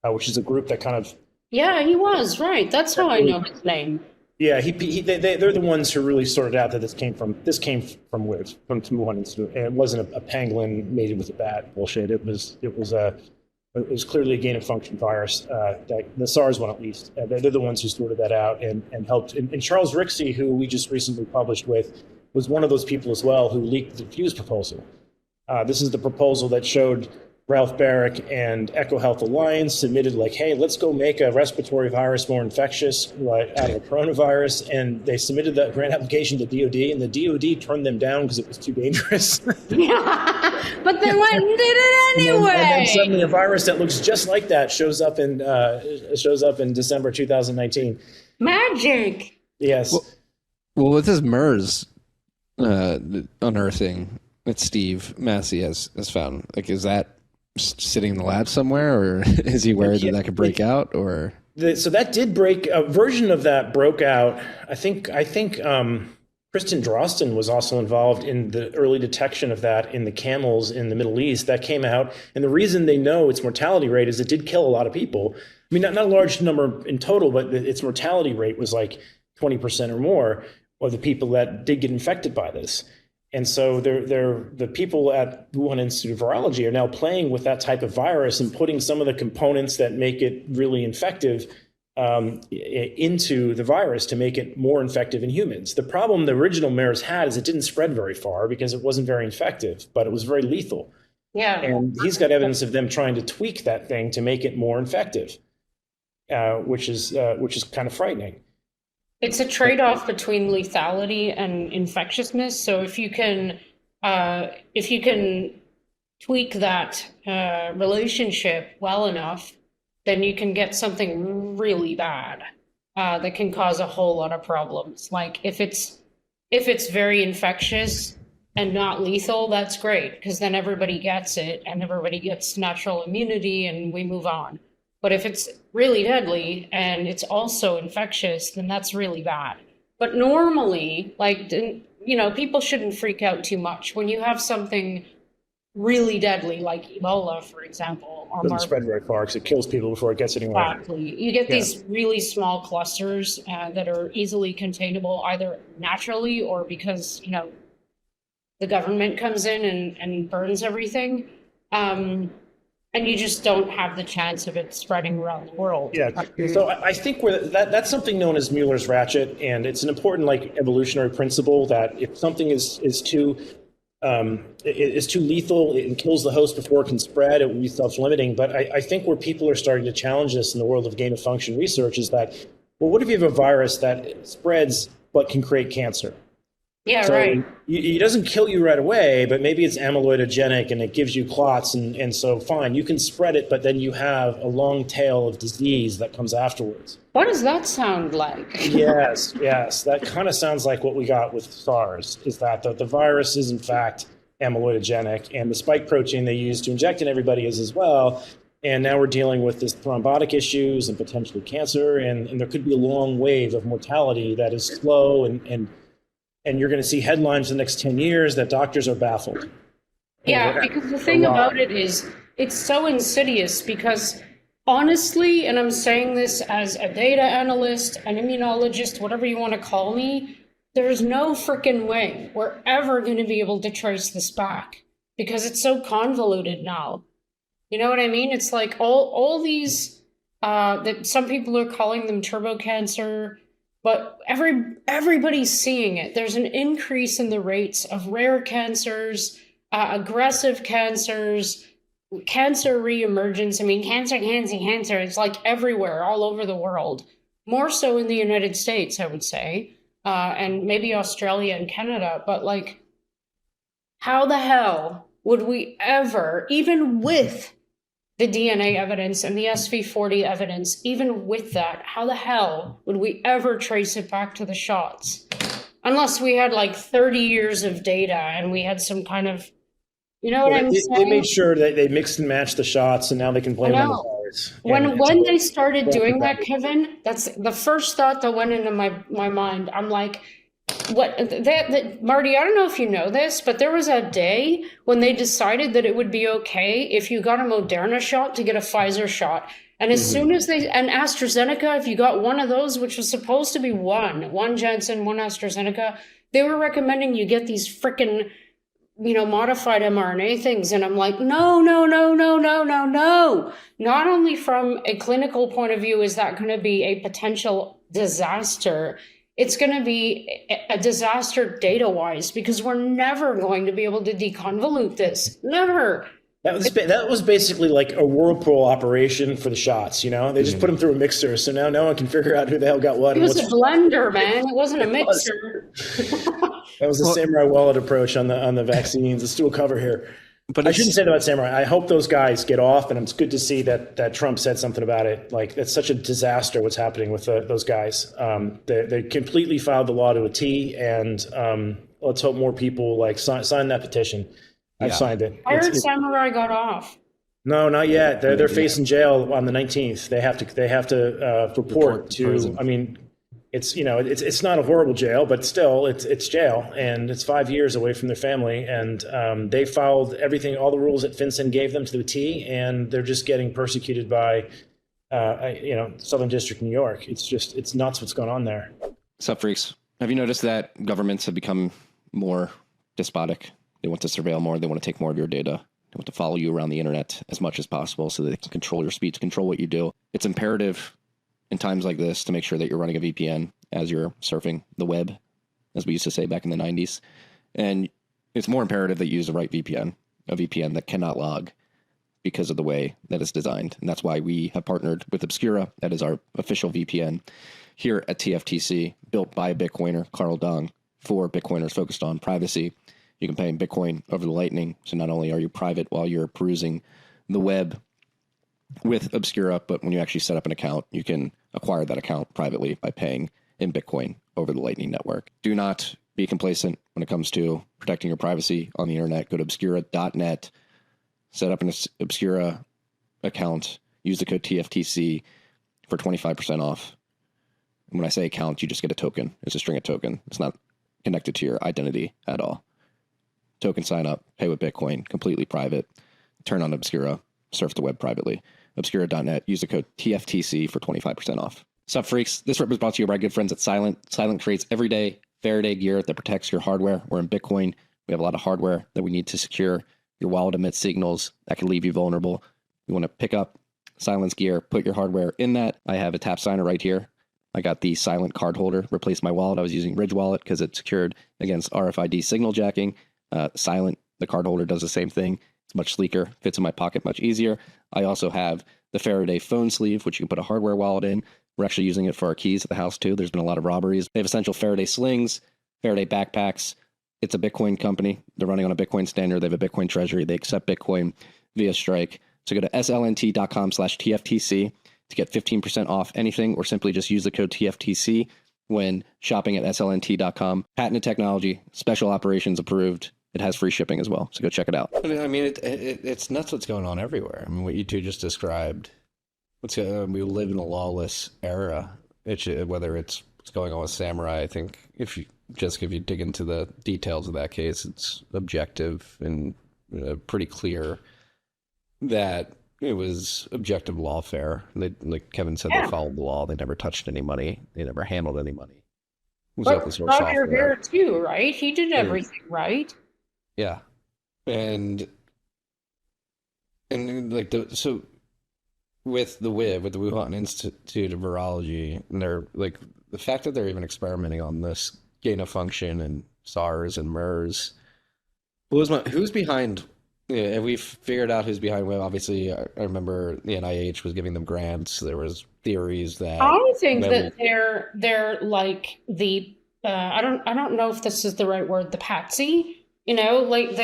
which is a group that kind of.
Yeah, he was right. That's how I know his name.
Yeah, they're the ones who really sorted out that this came from Wuhan Institute, and it wasn't a pangolin mated with a bat bullshit. It was clearly a gain of function virus, the SARS one at least. They're the ones who sorted that out and helped. And Charles Rixey, who we just recently published with, was one of those people as well who leaked the Fuse proposal. This is the proposal that showed Ralph Barrick and EcoHealth Alliance submitted like, hey, let's go make a respiratory virus more infectious out of a coronavirus. And they submitted that grant application to DOD, and the DOD turned them down because it was too dangerous.
Yeah, but they went and did it anyway.
And then suddenly a virus that looks just like that shows up in December 2019.
Magic.
Yes.
Well, with his MERS unearthing that Steve Massey has found, like, is that sitting in the lab somewhere, or is he worried that could break out? Or
so that did break. A version of that broke out. I think Kristen Drosten was also involved in the early detection of that in the camels in the Middle East. That came out, and the reason they know its mortality rate is it did kill a lot of people. I mean, not a large number in total, but its mortality rate was like 20% or more of the people that did get infected by this. And so the people at Wuhan Institute of Virology are now playing with that type of virus and putting some of the components that make it really infective into the virus to make it more infective in humans. The problem the original MERS had is it didn't spread very far because it wasn't very infective, but it was very lethal.
Yeah.
And he's got evidence of them trying to tweak that thing to make it more infective, which is kind of frightening.
It's a trade-off between lethality and infectiousness. So if you can tweak that relationship well enough, then you can get something really bad that can cause a whole lot of problems. Like if it's very infectious and not lethal, that's great, because then everybody gets it and everybody gets natural immunity and we move on. But if it's really deadly and it's also infectious, then that's really bad. But normally, people shouldn't freak out too much. When you have something really deadly, like Ebola, for example, or
doesn't spread very far because it kills people before it gets anywhere.
Exactly. You get these really small clusters that are easily containable, either naturally or because, the government comes in and burns everything. And you just don't have the chance of it spreading around the world.
Yeah. So I think that's something known as Mueller's ratchet, and it's an important evolutionary principle that if something is too lethal and kills the host before it can spread, it will be self-limiting. But I think where people are starting to challenge this in the world of gain of function research is that, well, what if you have a virus that spreads but can create cancer?
Yeah,
so
right.
It doesn't kill you right away, but maybe it's amyloidogenic and it gives you clots. And so fine, you can spread it, but then you have a long tail of disease that comes afterwards.
What does that sound like?
Yes. That kind of sounds like what we got with SARS, is that the virus is in fact amyloidogenic, and the spike protein they use to inject in everybody is as well. And now we're dealing with this thrombotic issues and potentially cancer, and there could be a long wave of mortality that is slow and you're going to see headlines in the next 10 years that doctors are baffled.
Yeah, because the thing about it is it's so insidious because Honestly, and I'm saying this as a data analyst, an immunologist, whatever you want to call me, there's no freaking way we're ever going to be able to trace this back because it's so convoluted now. You know what I mean? It's like all these that some people are calling them turbo cancer, but everybody's seeing it. There's an increase in the rates of rare cancers, aggressive cancers, cancer reemergence. I mean, cancer. It's like everywhere, all over the world. More so in the United States, I would say, and maybe Australia and Canada. But like, how the hell would we ever, even with the DNA evidence and the SV40 evidence, even with that, how the hell would we ever trace it back to the shots? Unless we had like 30 years of data and we had some kind of, you know what I'm saying?
They made sure that they mixed and matched the shots, and now they can blame it on the virus.
When they started doing that, Kevin, that's the first thought that went into my mind. I'm like, what that Marty, I don't know if you know this, but there was a day when they decided that it would be okay if you got a Moderna shot to get a Pfizer shot. And as soon as and AstraZeneca, if you got one of those, which was supposed to be one Janssen, one AstraZeneca, they were recommending you get these frickin', modified mRNA things. And I'm like, no. Not only from a clinical point of view is that going to be a potential disaster, it's going to be a disaster data-wise, because we're never going to be able to deconvolute this. Never.
That was basically like a whirlpool operation for the shots, They just put them through a mixer, so now no one can figure out who the hell got what.
It was a blender, man. It wasn't a mixer.
That was the Samourai wallet approach on the vaccines. Let's do a cover here. But I shouldn't say that about Samourai. I hope those guys get off, and it's good to see that Trump said something about it. Like, it's such a disaster what's happening with those guys. They completely filed the law to a T, and let's hope more people sign that petition. I've signed it.
I heard Samourai got off.
No, not yet. They're facing jail on the 19th. They have to report to prison. I mean, it's not a horrible jail, but still it's jail, and it's 5 years away from their family. And they followed all the rules that FinCEN gave them to the T, and they're just getting persecuted by Southern District New York. It's nuts what's going on there.
Sup, freaks? Have you noticed that governments have become more despotic? They want to surveil more. They want to take more of your data. They want to follow you around the internet as much as possible so that they can control your speech, control what you do. It's imperative in times like this to make sure that you're running a VPN as you're surfing the web, as we used to say back in the 90s. And it's more imperative that you use the right VPN, a VPN that cannot log because of the way that it's designed. And that's why we have partnered with Obscura. That is our official VPN here at TFTC, built by a Bitcoiner, Carl Dong, for Bitcoiners focused on privacy. You can pay in Bitcoin over the Lightning. So not only are you private while you're perusing the web with Obscura, but when you actually set up an account, you can acquire that account privately by paying in Bitcoin over the Lightning Network. Do not be complacent when it comes to protecting your privacy on the internet. Go to obscura.net, set up an Obscura account, use the code TFTC for 25% off. And when I say account, you just get a token. It's a string of token. It's not connected to your identity at all. Token sign up, pay with Bitcoin, completely private. Turn on Obscura, surf the web privately. Obscura.net, use the code TFTC for 25% off. Sup, freaks? This rip is brought to you by our good friends at Silent. Silent creates everyday Faraday gear that protects your hardware. We're in Bitcoin. We have a lot of hardware that we need to secure. Your wallet emits signals that can leave you vulnerable. You want to pick up Silent's gear, put your hardware in that. I have a tap signer right here. I got the Silent card holder, replaced my wallet. I was using Ridge Wallet because it's secured against RFID signal jacking. Silent, the card holder, does the same thing. It's much sleeker, fits in my pocket much easier. I also have the Faraday phone sleeve, which you can put a hardware wallet in. We're actually using it for our keys at the house too. There's been a lot of robberies. They have essential Faraday slings, Faraday backpacks. It's a Bitcoin company. They're running on a Bitcoin standard. They have a Bitcoin treasury. They accept Bitcoin via Strike. So go to slnt.com/TFTC to get 15% off anything, or simply just use the code TFTC when shopping at slnt.com. Patented technology, special operations approved. It has free shipping as well, so go check it out.
I mean, it's nuts what's going on everywhere. I mean, what you two just described. We live in a lawless era. Whether it's what's going on with Samourai, I think if you dig into the details of that case, it's objective and pretty clear that it was objective lawfare. They, like Kevin said, they followed the law. They never touched any money. They never handled any money. It was open
But
source
Roger
software.
Ver too, right? He did everything right.
Yeah, and like so with the Wuhan Institute of Virology, and they're like the fact that they're even experimenting on this gain of function and SARS and MERS. Who's behind? Yeah, have we figured out who's behind Web? Obviously, I remember the NIH was giving them grants. There was theories that
I think that they're like the I don't know if this is the right word, the patsy, like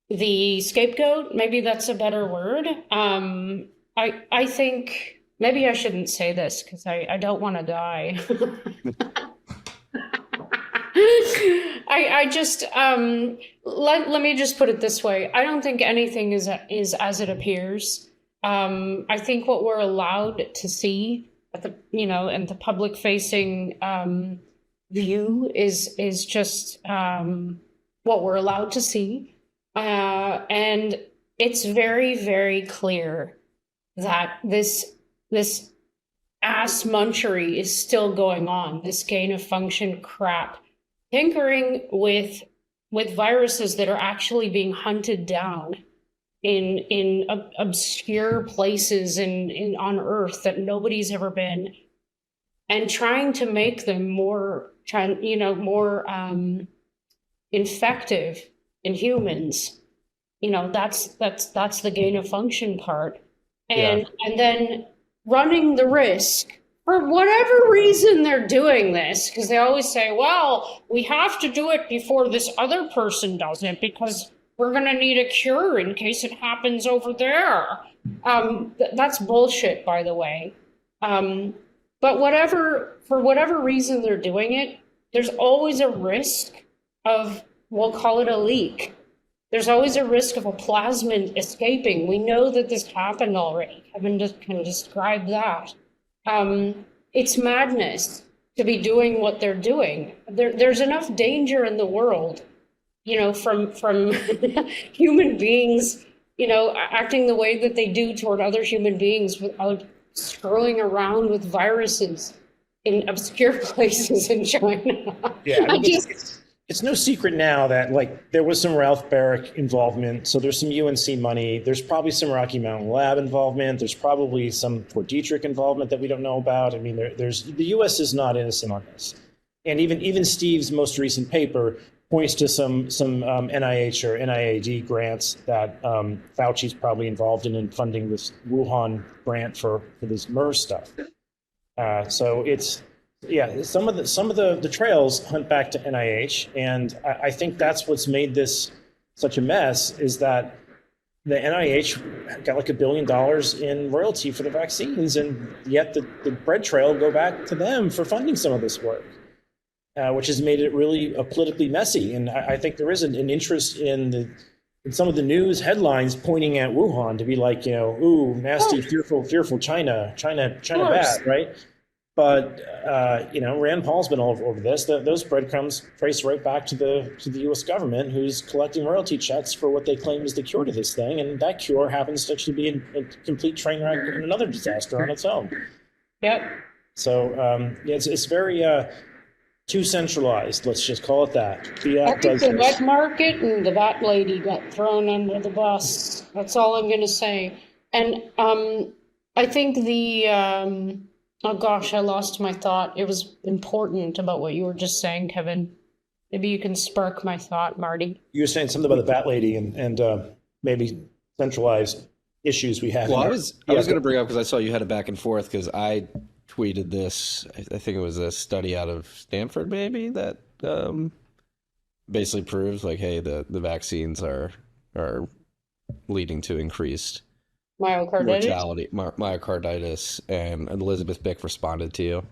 the scapegoat. Maybe that's a better word. I think maybe I shouldn't say this because I don't want to die. I just let me just put it this way. I don't think anything is as it appears. I think what we're allowed to see at the and the public facing view is just what we're allowed to see, and it's very, very clear that this ass munchery is still going on. This gain of function crap. Tinkering with viruses that are actually being hunted down in obscure places on Earth that nobody's ever been, and trying to make them more infective in humans. That's the gain of function part, and then running the risk. For whatever reason they're doing this, because they always say, well, we have to do it before this other person does it because we're going to need a cure in case it happens over there. That's bullshit, by the way. But for whatever reason they're doing it, there's always a risk of, we'll call it a leak. There's always a risk of a plasmid escaping. We know that this happened already. Kevin just can describe that. It's madness to be doing what they're doing. There's enough danger in the world, from human beings, acting the way that they do toward other human beings without screwing around with viruses in obscure places in China.
Yeah, it's no secret now that there was some Ralph Barrick involvement. So there's some UNC money. There's probably some Rocky Mountain Lab involvement. There's probably some Fort Detrick involvement that we don't know about. I mean, there's the U.S. is not innocent on this, and even Steve's most recent paper points to some NIH or NIAID grants that Fauci's probably involved in funding this Wuhan grant for this MERS stuff. So it's. Yeah, some of the trails hunt back to NIH, and I think that's what's made this such a mess, is that the NIH got $1 billion in royalty for the vaccines, and yet the bread trail go back to them for funding some of this work, which has made it really politically messy. And I think there is an interest in some of the news headlines pointing at Wuhan to be like, ooh, nasty, fearful China bad, right? But Rand Paul's been all over this. Those breadcrumbs trace right back to the U.S. government, who's collecting royalty checks for what they claim is the cure to this thing, and that cure happens to actually be a complete train wreck and another disaster on its own.
Yep.
So it's very too centralized. Let's just call it that.
I think the wet market and the bat lady got thrown under the bus. That's all I'm going to say. And I think the oh gosh, I lost my thought. It was important about what you were just saying, Kevin. Maybe you can spark my thought, Marty.
You were saying something about the bat lady and maybe centralized issues we have.
Well, I was going to bring up, because I saw you had a back and forth, because I tweeted this. I think it was a study out of Stanford, maybe, that basically proves hey, the vaccines are leading to increased mortality, myocarditis, and Elisabeth Bik responded to you.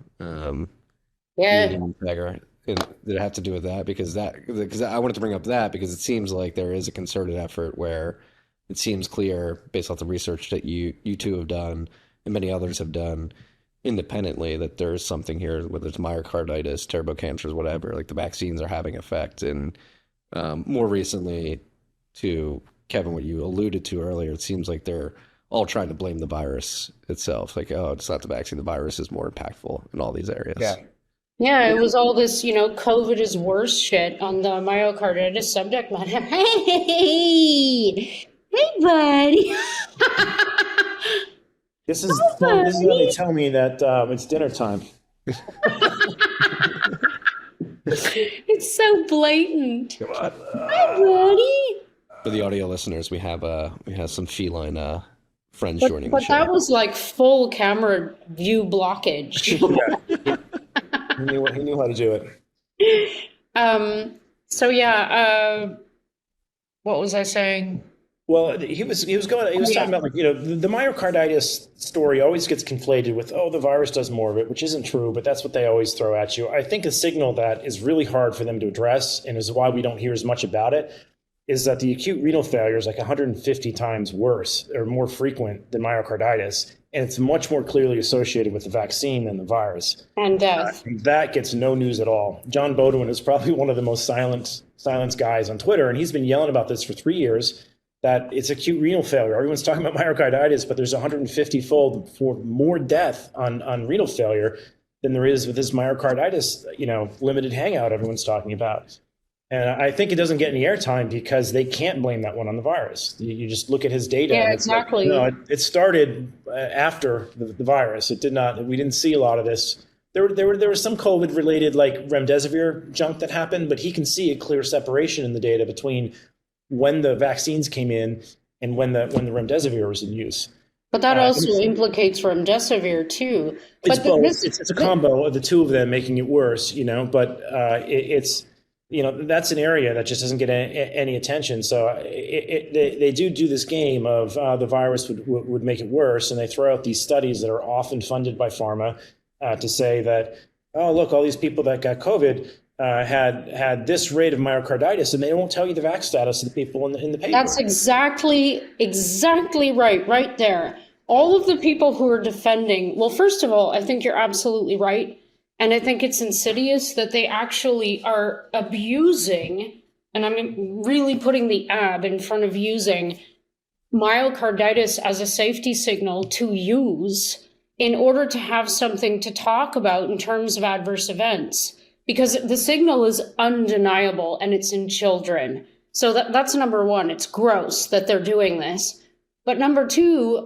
Yeah.
Did it have to do with that? Because I wanted to bring up that because it seems like there is a concerted effort where it seems clear, based off the research that you two have done and many others have done independently, that there's something here, whether it's myocarditis, turbocancers, whatever. The vaccines are having effect, and more recently to Kevin, what you alluded to earlier, it seems like they're all trying to blame the virus itself. Like, oh, it's not the vaccine. The virus is more impactful in all these areas.
Yeah.
Yeah, it was all this, COVID is worse shit on the myocarditis subject matter. Hey, buddy.
This is how they tell me that it's dinner time.
It's so blatant.
Come on.
Hi, buddy.
For the audio listeners, we have some feline friends joining the
But
show.
that was like full camera view blockage.
He knew how to do it.
So yeah, what was I saying?
Well, he was talking about, like, the myocarditis story always gets conflated with, the virus does more of it, which isn't true, but that's what they always throw at you. I think a signal that is really hard for them to address, and is why we don't hear as much about it, is that the acute renal failure is like 150 times worse or more frequent than myocarditis, and it's much more clearly associated with the vaccine than the virus.
And death.
That gets no news at all. John Bodwin is probably one of the most silent guys on Twitter, and he's been yelling about this for 3 years, that it's acute renal failure. Everyone's talking about myocarditis, but there's 150-fold for more death on renal failure than there is with this myocarditis, limited hangout everyone's talking about. And I think it doesn't get any airtime because they can't blame that one on the virus. You just look at his data.
Yeah,
and it's
exactly.
Like, it started after the virus. It did not. We didn't see a lot of this. There was some COVID-related, like remdesivir junk that happened, but he can see a clear separation in the data between when the vaccines came in and when the remdesivir was in use.
But that also implicates remdesivir too.
It's
But
both. It's a combo of the two of them making it worse, but it's, that's an area that just doesn't get any attention. So they do this game of the virus would make it worse, and they throw out these studies that are often funded by pharma to say that, oh, look, all these people that got COVID had this rate of myocarditis, and they won't tell you the vax status of the people in the paper.
That's exactly right there. All of the people who are defending, well, first of all, I think you're absolutely right. And I think it's insidious that they actually are abusing, and I'm really putting the ab in front of using, myocarditis as a safety signal to use in order to have something to talk about in terms of adverse events. Because the signal is undeniable and it's in children. So that's number one. It's gross that they're doing this. But number two,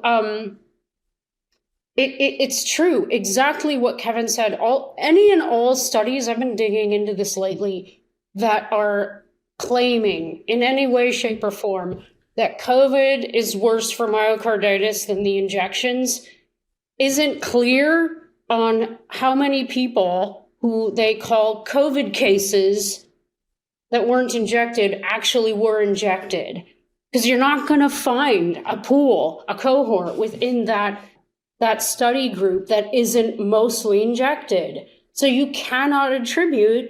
it's true. Exactly what Kevin said. Any and all studies, I've been digging into this lately, that are claiming in any way, shape, or form that COVID is worse for myocarditis than the injections isn't clear on how many people who they call COVID cases that weren't injected actually were injected. Because you're not going to find a cohort within that study group that isn't mostly injected. So you cannot attribute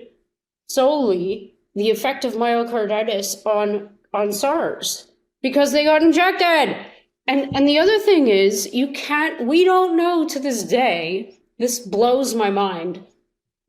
solely the effect of myocarditis on SARS because they got injected. And the other thing is, we don't know to this day, this blows my mind,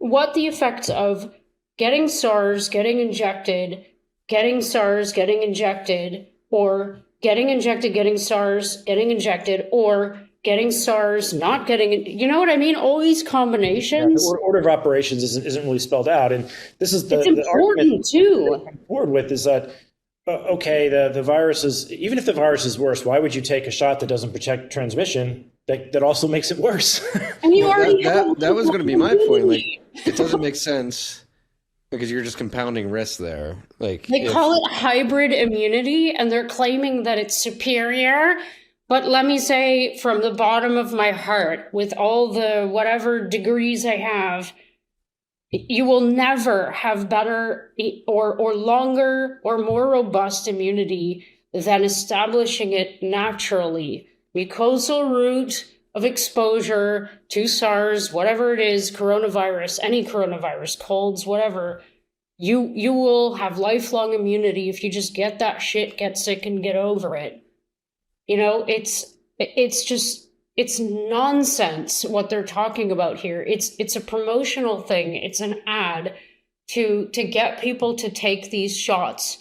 what the effects of getting SARS, getting injected, getting SARS, getting injected, or getting injected, getting SARS, getting injected, or getting SARS, not getting it. You know what I mean? All these combinations.
The order of operations isn't really spelled out. And this is
it's important too.
I'm bored with is that, okay, the virus is, even if the virus is worse, why would you take a shot that doesn't protect transmission that also makes it worse?
And you already
that was going to be my point. Like, it doesn't make sense because you're just compounding risk there. Like,
they call it hybrid immunity, and they're claiming that it's superior. But let me say from the bottom of my heart, with all the whatever degrees I have, you will never have better or longer or more robust immunity than establishing it naturally. Mucosal route of exposure to SARS, whatever it is, coronavirus, any coronavirus, colds, whatever, you will have lifelong immunity if you just get that shit, get sick, and get over it. It's nonsense what they're talking about here. It's a promotional thing. It's an ad to get people to take these shots.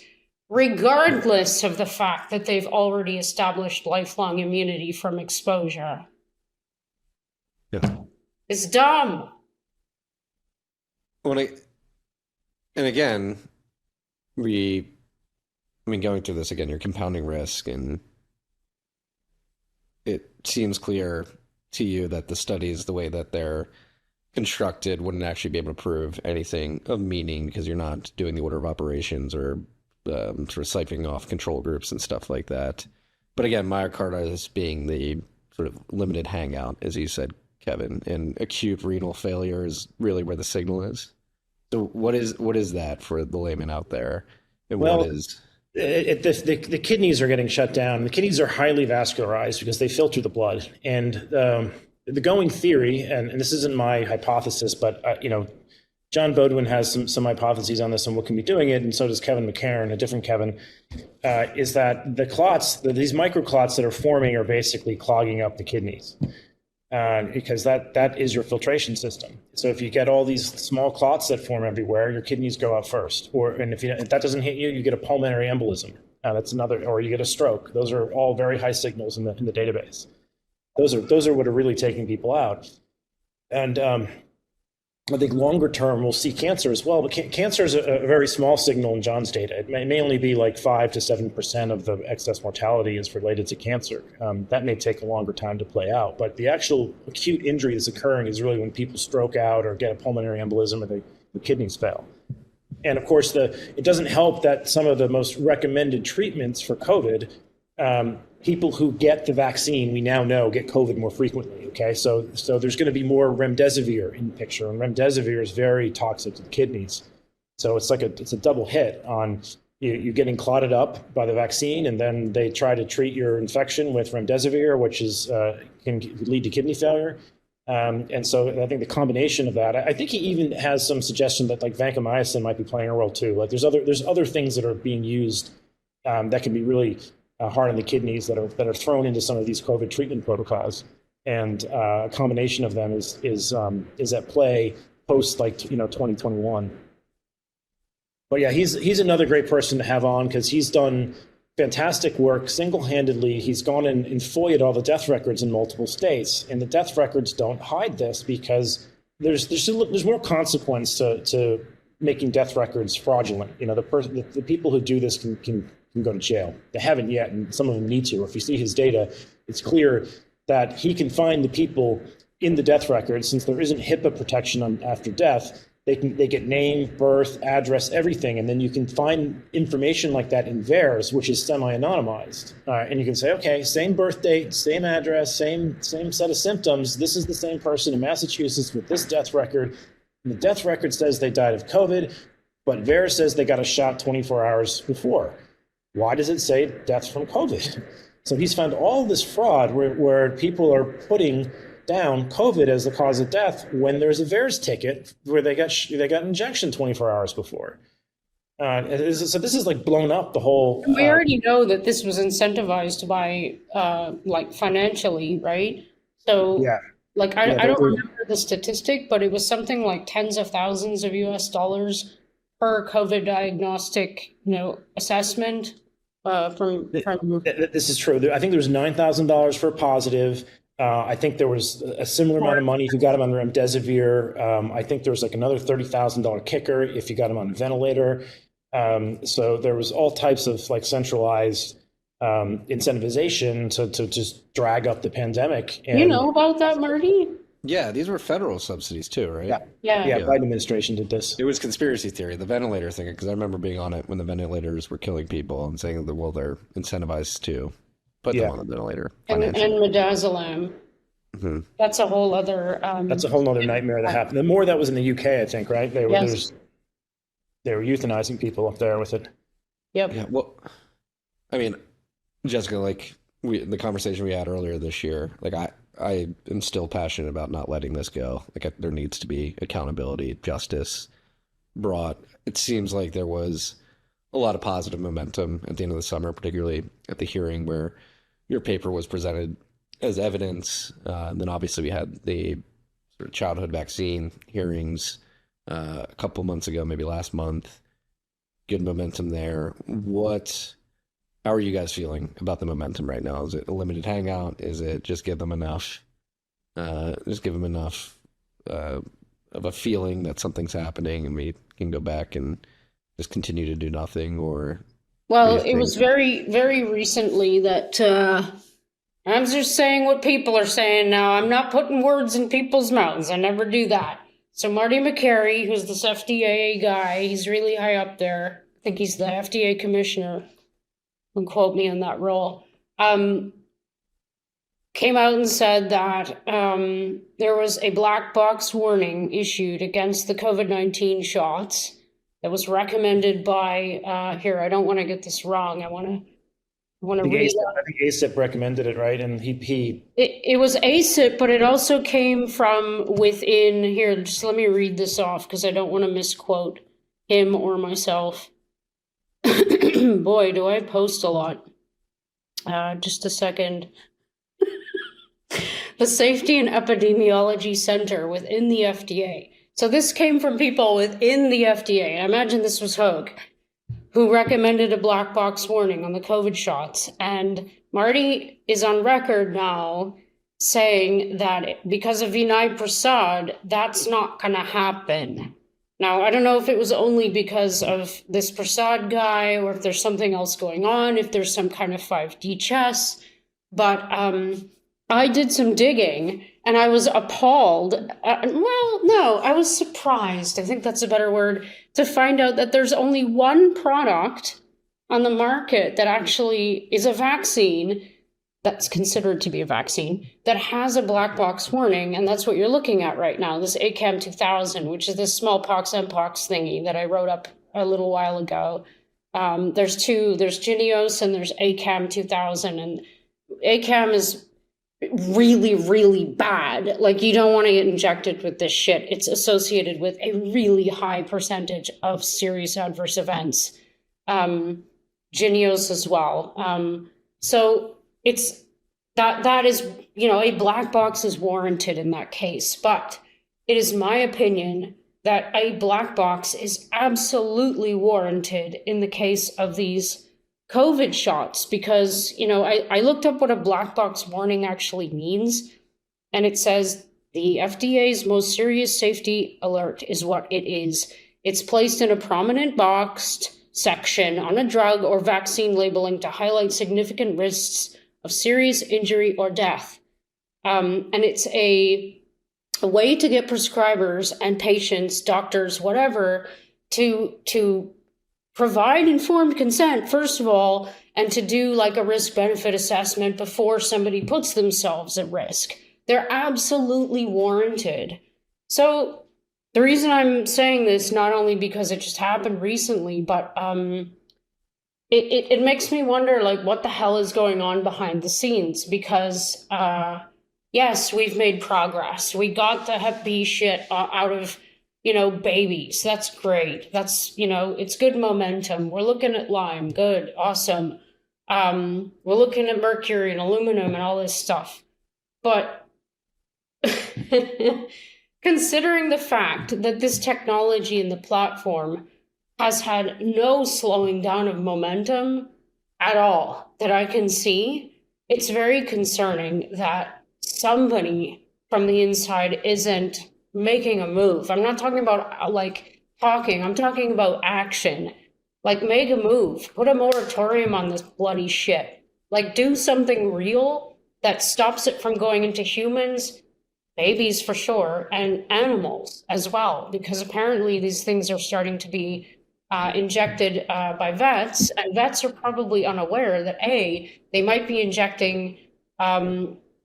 regardless of the fact that they've already established lifelong immunity from exposure.
Yeah.
It's dumb.
And again, going through this again, you're compounding risk, and it seems clear to you that the studies, the way that they're constructed, wouldn't actually be able to prove anything of meaning because you're not doing the order of operations or sort of siphoning off control groups and stuff like that. But again, myocarditis being the sort of limited hangout, as you said, Kevin, and acute renal failure is really where the signal is. So what is that for the layman out there? And
Well,
what is...
The kidneys are getting shut down. The kidneys are highly vascularized because they filter the blood. And the going theory, and this isn't my hypothesis, but John Bodwin has some hypotheses on this and what can be doing it, and so does Kevin McKernan, a different Kevin, is that the clots, these microclots that are forming, are basically clogging up the kidneys. Because that is your filtration system. So if you get all these small clots that form everywhere, your kidneys go out first. And if that doesn't hit you, you get a pulmonary embolism. That's another, or you get a stroke. Those are all very high signals in the database. Those are what are really taking people out. And I think longer term we'll see cancer as well. But cancer is a very small signal in John's data. It may only be like 5 to 7% of the excess mortality is related to cancer. That may take a longer time to play out. But the actual acute injury that's occurring is really when people stroke out or get a pulmonary embolism or the kidneys fail. And of course, it doesn't help that some of the most recommended treatments for COVID, people who get the vaccine, we now know, get COVID more frequently. Okay, so there's going to be more remdesivir in the picture, and remdesivir is very toxic to the kidneys. So it's a double hit on you getting clotted up by the vaccine, and then they try to treat your infection with remdesivir, which can lead to kidney failure. And so I think the combination of that, I think he even has some suggestion that like vancomycin might be playing a role too. Like there's other things that are being used that can be really hard on the kidneys that are thrown into some of these COVID treatment protocols, and a combination of them is at play post 2021. But yeah, he's another great person to have on because he's done fantastic work single-handedly. He's gone and FOIA'd all the death records in multiple states, and the death records don't hide this because there's more consequence to making death records fraudulent. The people who do this can go to jail. They haven't yet, and some of them need to. If you see his data, it's clear that he can find the people in the death records. Since there isn't HIPAA protection after death, they get name, birth, address, everything, and then you can find information like that in VAERS, which is semi-anonymized. And you can say, okay, same birth date, same address, same set of symptoms. This is the same person in Massachusetts with this death record. And the death record says they died of COVID, but VAERS says they got a shot 24 hours before. Why does it say death from COVID? So he's found all this fraud where people are putting down COVID as the cause of death when there's a VAERS ticket where they got injection 24 hours before. So this is like blown up the whole.
We already know that this was incentivized by financially, right? So
yeah.
I don't remember the statistic, but it was something like tens of thousands of US dollars per COVID diagnostic, assessment.
This is true. I think there was $9,000 for a positive. I think there was a similar amount of money if you got him on remdesivir. I think there was like another $30,000 kicker if you got him on a ventilator. So there was all types of like centralized incentivization to just drag up the pandemic. And,
you know about that, Marty?
Yeah, these were federal subsidies too, right?
Yeah.
Biden administration did this.
It was conspiracy theory, the ventilator thing, because I remember being on it when the ventilators were killing people and saying that, well, they're incentivized to put them on the ventilator.
And midazolam.
Mm-hmm.
That's a whole other...
That's a whole other nightmare that happened. The more that was in the UK, I think, right? They were euthanizing people up there with it.
Yep.
Yeah, well, I mean, Jessica, the conversation we had earlier this year, I am still passionate about not letting this go. There needs to be accountability, justice brought. It seems like there was a lot of positive momentum at the end of the summer, particularly at the hearing where your paper was presented as evidence. And then obviously we had the sort of childhood vaccine hearings a couple months ago, maybe last month. good momentum there. How are you guys feeling about the momentum right now? Is it a limited hangout? Is it just give them enough of a feeling that something's happening and we can go back and just continue to do nothing? Or
Well, it was very, very recently that I'm just saying what people are saying now. I'm not putting words in people's mouths. I never do that. So Marty McCary, who's this FDA guy, he's really high up there. I think he's the FDA commissioner. Don't quote me on that role. Came out and said that there was a black box warning issued against the COVID-19 shots that was recommended by, here, I don't want to get this wrong. I want to read it.
I think ACIP recommended it, right? And
It was ACIP, but it also came from within, here, just let me read this off because I don't want to misquote him or myself. Boy, do I post a lot. Just a second. The Safety and Epidemiology Center within the FDA. So this came from people within the FDA. I imagine this was Hogue, who recommended a black box warning on the COVID shots. And Marty is on record now saying that because of Vinay Prasad, that's not going to happen. Now, I don't know if it was only because of this Prasad guy or if there's something else going on, if there's some kind of 5D chess, but I did some digging and I was appalled. I was surprised. I think that's a better word, to find out that there's only one product on the market that actually is a vaccine, that's considered to be a vaccine, that has a black box warning, and that's what you're looking at right now, this ACAM 2000, which is this smallpox, mpox thingy that I wrote up a little while ago. There's two, there's Jynneos and there's ACAM 2000, and ACAM is really, really bad. Like, you don't want to get injected with this shit. It's associated with a really high percentage of serious adverse events. Jynneos as well. So it's that is, a black box is warranted in that case, but it is my opinion that a black box is absolutely warranted in the case of these COVID shots, because, I looked up what a black box warning actually means, and it says the FDA's most serious safety alert is what it is. It's placed in a prominent boxed section on a drug or vaccine labeling to highlight significant risks of serious injury or death. And it's a way to get prescribers and patients, doctors, whatever, to provide informed consent, first of all, and to do like a risk-benefit assessment before somebody puts themselves at risk. They're absolutely warranted. So the reason I'm saying this, not only because it just happened recently, but it makes me wonder, like, what the hell is going on behind the scenes? Because, yes, we've made progress. We got the Hep B shit out of, babies. That's great. That's, it's good momentum. We're looking at Lyme. Good. Awesome. We're looking at mercury and aluminum and all this stuff. But considering the fact that this technology and the platform has had no slowing down of momentum at all that I can see, it's very concerning that somebody from the inside isn't making a move. I'm not talking about talking, I'm talking about action. Like, make a move, put a moratorium on this bloody shit. Like, do something real that stops it from going into humans, babies for sure, and animals as well, because apparently these things are starting to be injected by vets, and vets are probably unaware that A, they might be injecting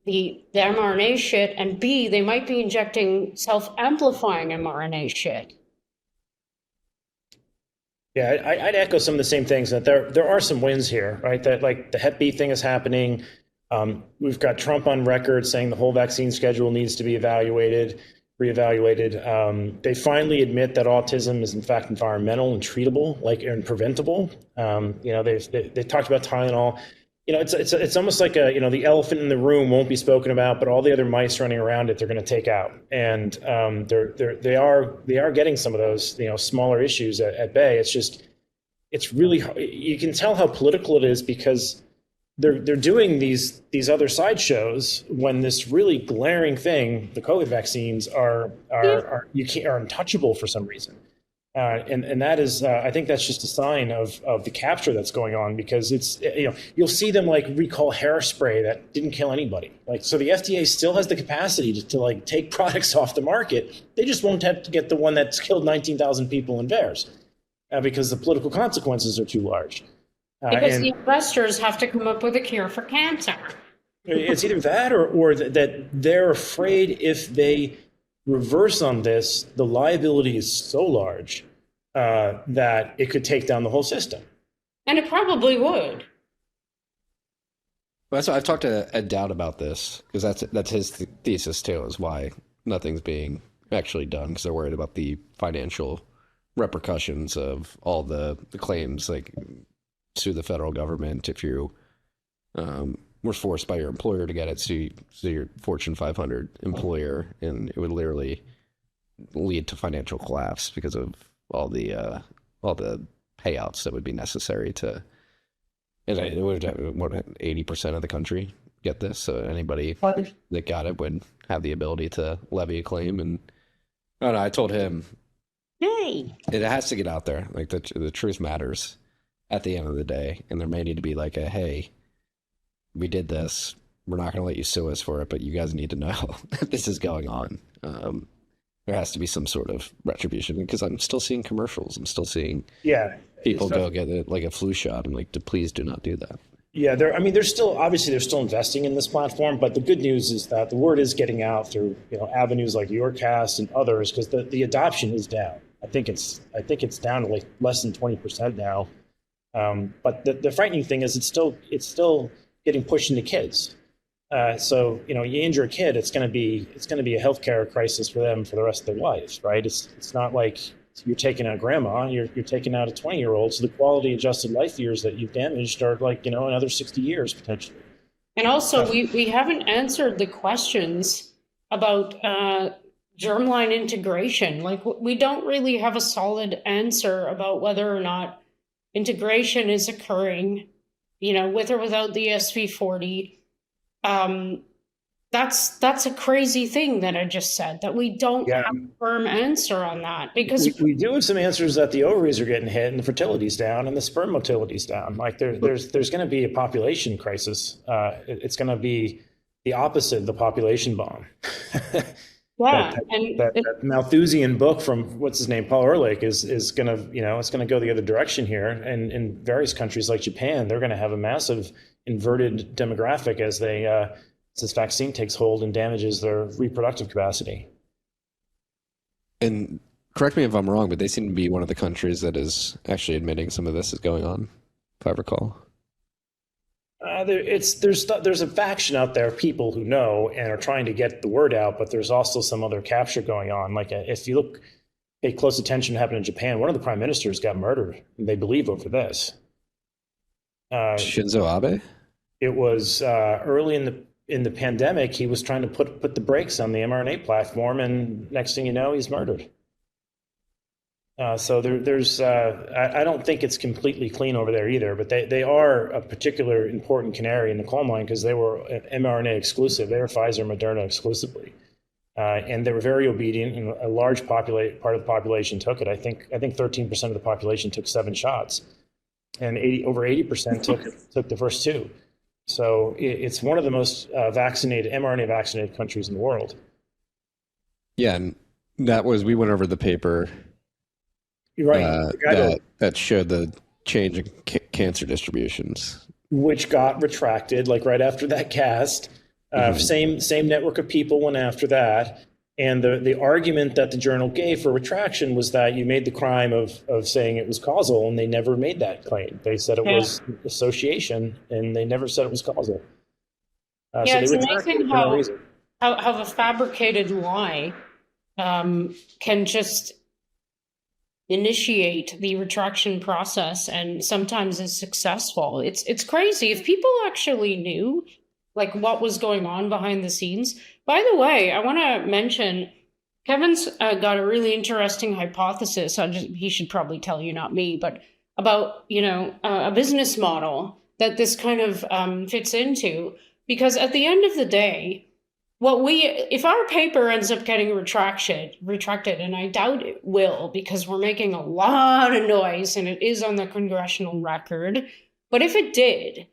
the mRNA shit, and B, they might be injecting self-amplifying mRNA shit.
Yeah, I'd echo some of the same things, that there are some wins here, right? That, like, the Hep B thing is happening. We've got Trump on record saying the whole vaccine schedule needs to be reevaluated. They finally admit that autism is in fact environmental and treatable, and preventable. They talked about Tylenol. It's almost like the elephant in the room won't be spoken about, but all the other mice running around it, they're going to take out. And they are getting some of those smaller issues at bay. It's just it's really hard. You can tell how political it is because they're doing these other sideshows when this really glaring thing, the COVID vaccines, are untouchable for some reason. And that is, I think that's just a sign of the capture that's going on, because it's, you'll see them like recall hairspray that didn't kill anybody. Like, so the FDA still has the capacity to like take products off the market. They just won't have to get the one that's killed 19,000 people in VAERS because the political consequences are too large.
Because the investors have to come up with a cure for cancer.
It's either that or that they're afraid if they reverse on this, the liability is so large that it could take down the whole system.
And it probably would.
Well, I've talked to Ed Dowd about this, because that's his thesis too, is why nothing's being actually done, because they're worried about the financial repercussions of all the claims, like sue the federal government if you were forced by your employer to get it, so your Fortune 500 employer, and it would literally lead to financial collapse because of all the payouts that would be necessary to. And it would have 80% of the country get this, so anybody that got it would have the ability to levy a claim. And I told him,
hey,
it has to get out there. Like the truth matters at the end of the day, and there may need to be like a hey. We did this. We're not going to let you sue us for it, but you guys need to know that this is going on. There has to be some sort of retribution, because I'm still seeing commercials. I'm still seeing people go get like a flu shot. I'm like, please do not do that.
Yeah, they're still investing in this platform, but the good news is that the word is getting out through avenues like YourCast and others, because the adoption is down. I think it's down to like less than 20% now. But the frightening thing is it's still getting pushed into kids. So you injure a kid, it's going to be a healthcare crisis for them for the rest of their lives, right? It's not like you're taking out grandma, you're taking out a 20-year-old. So the quality adjusted life years that you've damaged are like another 60 years potentially.
And also, we haven't answered the questions about germline integration. Like, we don't really have a solid answer about whether or not integration is occurring, with or without the SV40. That's a crazy thing that I just said, that we don't have a firm answer on that, because
we do have some answers that the ovaries are getting hit and the fertility's down and the sperm motility's down. Like there's going to be a population crisis. It's going to be the opposite of the population bomb. That Malthusian book from what's his name, Paul Ehrlich, is going to it's going to go the other direction here. And in various countries like Japan, they're going to have a massive inverted demographic as this vaccine takes hold and damages their reproductive capacity.
And correct me if I'm wrong, but they seem to be one of the countries that is actually admitting some of this is going on, if I recall. There's a faction out there of people who know and are trying to get the word out, but there's also some other capture going on. Like if you pay close attention to what happened in Japan, one of the prime ministers got murdered, they believe, over this. Shinzo Abe?
It was early in the pandemic. He was trying to put the brakes on the mRNA platform, and next thing you know, he's murdered. So there's I don't think it's completely clean over there either, but they are a particular important canary in the coal mine, because they were mRNA exclusive. They were Pfizer, Moderna exclusively, and they were very obedient, and a large part of the population took it. I think 13% of the population took 7 shots, and over 80% took the first 2. So it's one of the most mRNA vaccinated countries in the world.
Yeah, and we went over the paper.
Right.
That showed the change in cancer distributions,
which got retracted like right after that cast. Same network of people went after that, and the argument that the journal gave for retraction was that you made the crime of saying it was causal, and they never made that claim. They said it was association, and they never said it was causal. So
it's amazing how the fabricated lie can just initiate the retraction process, and sometimes is successful. It's crazy. If people actually knew like what was going on behind the scenes. By the way, I want to mention Kevin's got a really interesting hypothesis. He should probably tell you, not me, but about, a business model that this kind of fits into. Because at the end of the day, if our paper ends up getting retracted, and I doubt it will, because we're making a lot of noise and it is on the congressional record, but if it did,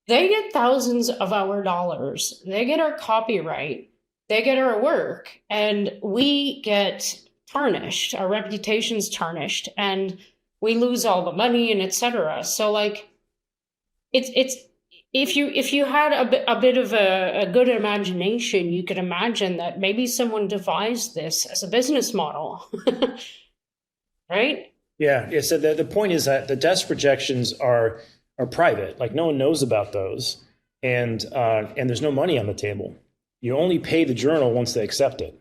they get thousands of our dollars, they get our copyright, they get our work, and we get tarnished, our reputation's tarnished, and we lose all the money and etc. So like, it's if you had a bit of a good imagination, you could imagine that maybe someone devised this as a business model, right?
Yeah. So the point is that the desk projections are private. Like no one knows about those, and there's no money on the table. You only pay the journal once they accept it.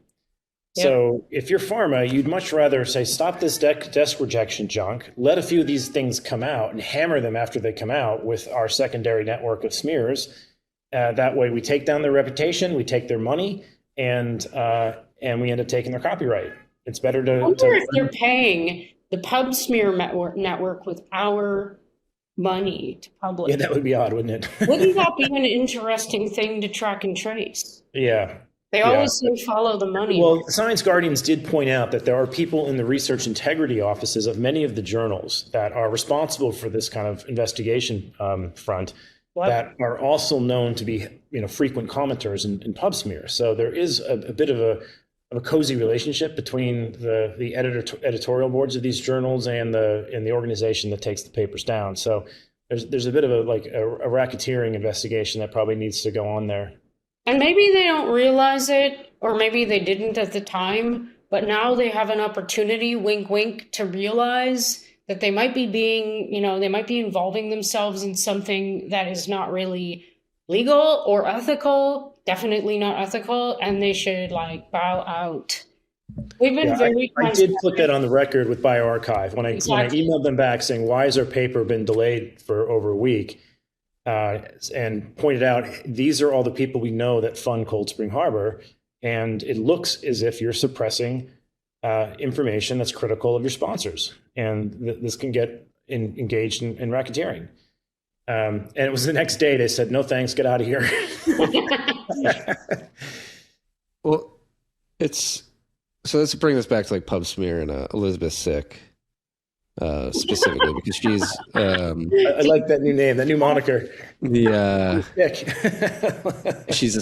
Yep. So if you're pharma, you'd much rather say, stop this desk rejection junk, let a few of these things come out and hammer them after they come out with our secondary network of smears. That way we take down their reputation, we take their money, and we end up taking their copyright. It's better to...
I wonder if they're paying the pub smear network with our money to publish.
Yeah, that would be odd, wouldn't it?
Wouldn't that be an interesting thing to track and trace?
Yeah.
They always say follow the money.
Well, Science Guardians did point out that there are people in the research integrity offices of many of the journals that are responsible for this kind of investigation front that are also known to be frequent commenters in PubSmear. So there is a bit of a cozy relationship between the editorial boards of these journals and the organization that takes the papers down. So there's a bit of a racketeering investigation that probably needs to go on there.
And maybe they don't realize it, or maybe they didn't at the time, but now they have an opportunity, wink, wink, to realize that they might be they might be involving themselves in something that is not really legal or ethical, definitely not ethical, and they should bow out. We've been
I did put that on the record with BioRxiv when I emailed them back saying, why has our paper been delayed for over a week? And pointed out, these are all the people we know that fund Cold Spring Harbor, and it looks as if you're suppressing information that's critical of your sponsors, and this can get engaged in racketeering. And it was the next day they said, no thanks, get out of here.
Well, so let's bring this back to PubSmear and Elisabeth Bik. Specifically because she's I
like that new name, that new moniker.
She's a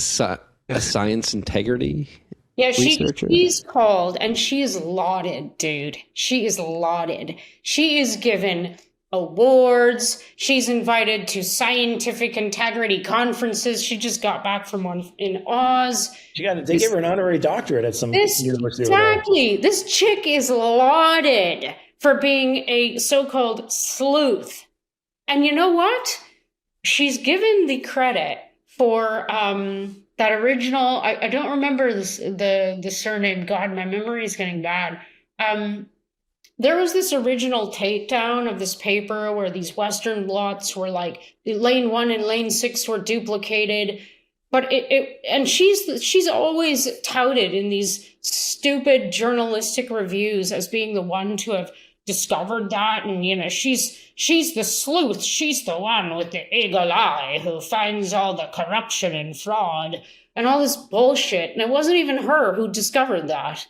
science integrity researcher.
She's called, and she is lauded, dude. She is lauded. She is given awards. She's invited to scientific integrity conferences. She just got back from one in Oz.
They gave her an honorary doctorate at some university.
Exactly. This chick is lauded for being a so-called sleuth. And you know what? She's given the credit for that original, I don't remember the surname. God, my memory is getting bad. There was this original takedown of this paper where these Western blots were lane 1 and lane 6 were duplicated. But and she's always touted in these stupid journalistic reviews as being the one to have discovered that, and she's the sleuth, she's the one with the eagle eye who finds all the corruption and fraud and all this bullshit, and it wasn't even her who discovered that.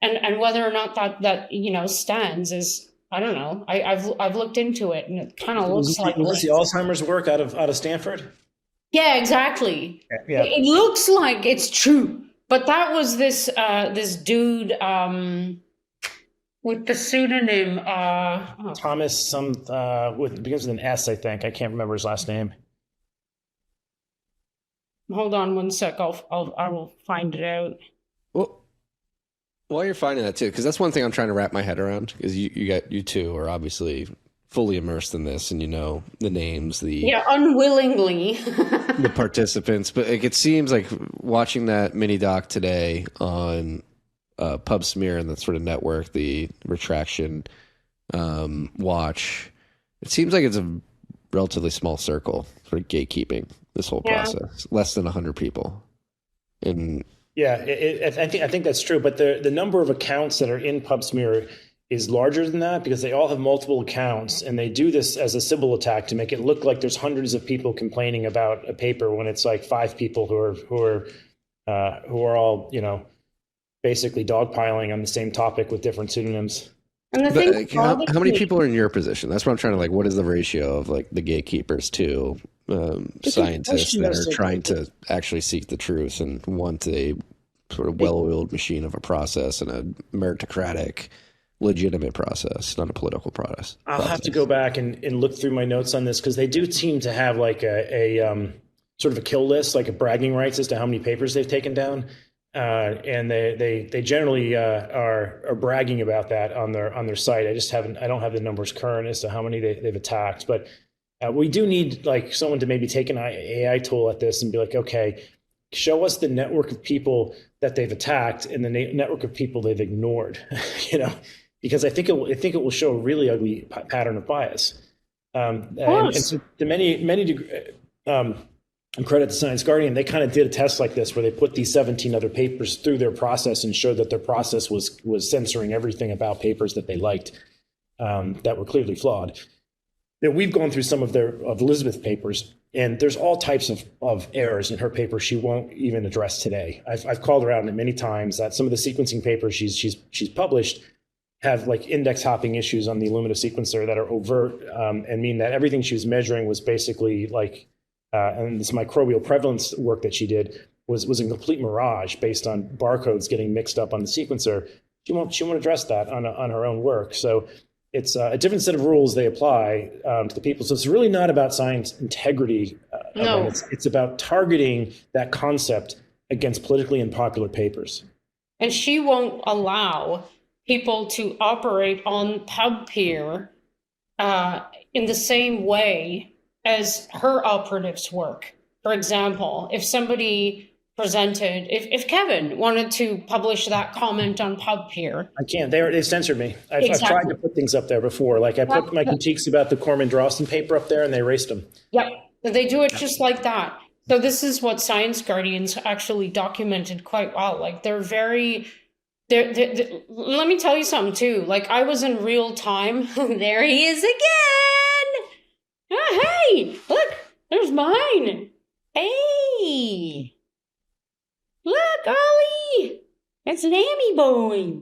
And whether or not that stands is, I don't know. I've looked into it, and it kind of looks like
was the Alzheimer's work out of Stanford.
Yeah, exactly.
Yeah.
It looks like it's true, but that was this dude with the pseudonym
Thomas begins with an S, I think. I can't remember his last name.
Hold on one sec. I will find it out.
Well, while you're finding that too, because that's one thing I'm trying to wrap my head around. Because you two are obviously fully immersed in this, and the names,
unwillingly
the participants. But it seems like watching that mini doc today on PubSmear and that sort of network, the retraction watch. It seems like it's a relatively small circle for gatekeeping this whole process. Less than 100 people. And
I think that's true. But the number of accounts that are in PubSmear is larger than that because they all have multiple accounts, and they do this as a Sybil attack to make it look like there's hundreds of people complaining about a paper when it's like 5 people who are all, you know, basically dogpiling on the same topic with different pseudonyms.
And the thing,
how many people are in your position? That's what I'm trying to, like, what is the ratio of like the gatekeepers to scientists that are trying to actually seek the truth and want a sort of well-oiled machine of a process and a meritocratic, legitimate process, not a political process.
I'll have to go back and look through my notes on this, because they do seem to have like a sort of a kill list, like a bragging rights as to how many papers they've taken down. And they generally are bragging about that on their site. I don't have the numbers current as to how many they've attacked, but we do need like someone to maybe take an AI tool at this and be like, okay, show us the network of people that they've attacked and the network of people they've ignored, you know, because I think it will show a really ugly pattern of bias. And so to many degrees, and credit to Science Guardian, they kind of did a test like this where they put these 17 other papers through their process and showed that their process was censoring everything about papers that they liked that were clearly flawed. Now, we've gone through some of Elisabeth's papers, and there's all types of errors in her paper she won't even address today. I've called her out on it many times that some of the sequencing papers she's published have like index hopping issues on the Illumina sequencer that are overt and mean that everything she was measuring was basically like and this microbial prevalence work that she did was a complete mirage based on barcodes getting mixed up on the sequencer. She won't address that on her own work. So it's a different set of rules they apply to the people. So it's really not about science integrity.
No.
It's about targeting that concept against politically unpopular papers.
And she won't allow people to operate on PubPeer in the same way as her operatives work. For example, if somebody presented, if Kevin wanted to publish that comment on PubPeer.
I can't. They censored me. I've tried to put things up there before. Like I put my critiques about the Corman-Drosten paper up there and they erased them.
Yep. They do it just like that. So this is what Science Guardians actually documented quite well. Like they're very... let me tell you something too. Like I was in real time. There he is again. Oh, hey, look, there's mine. Hey, look, Ollie, it's Lammy boy.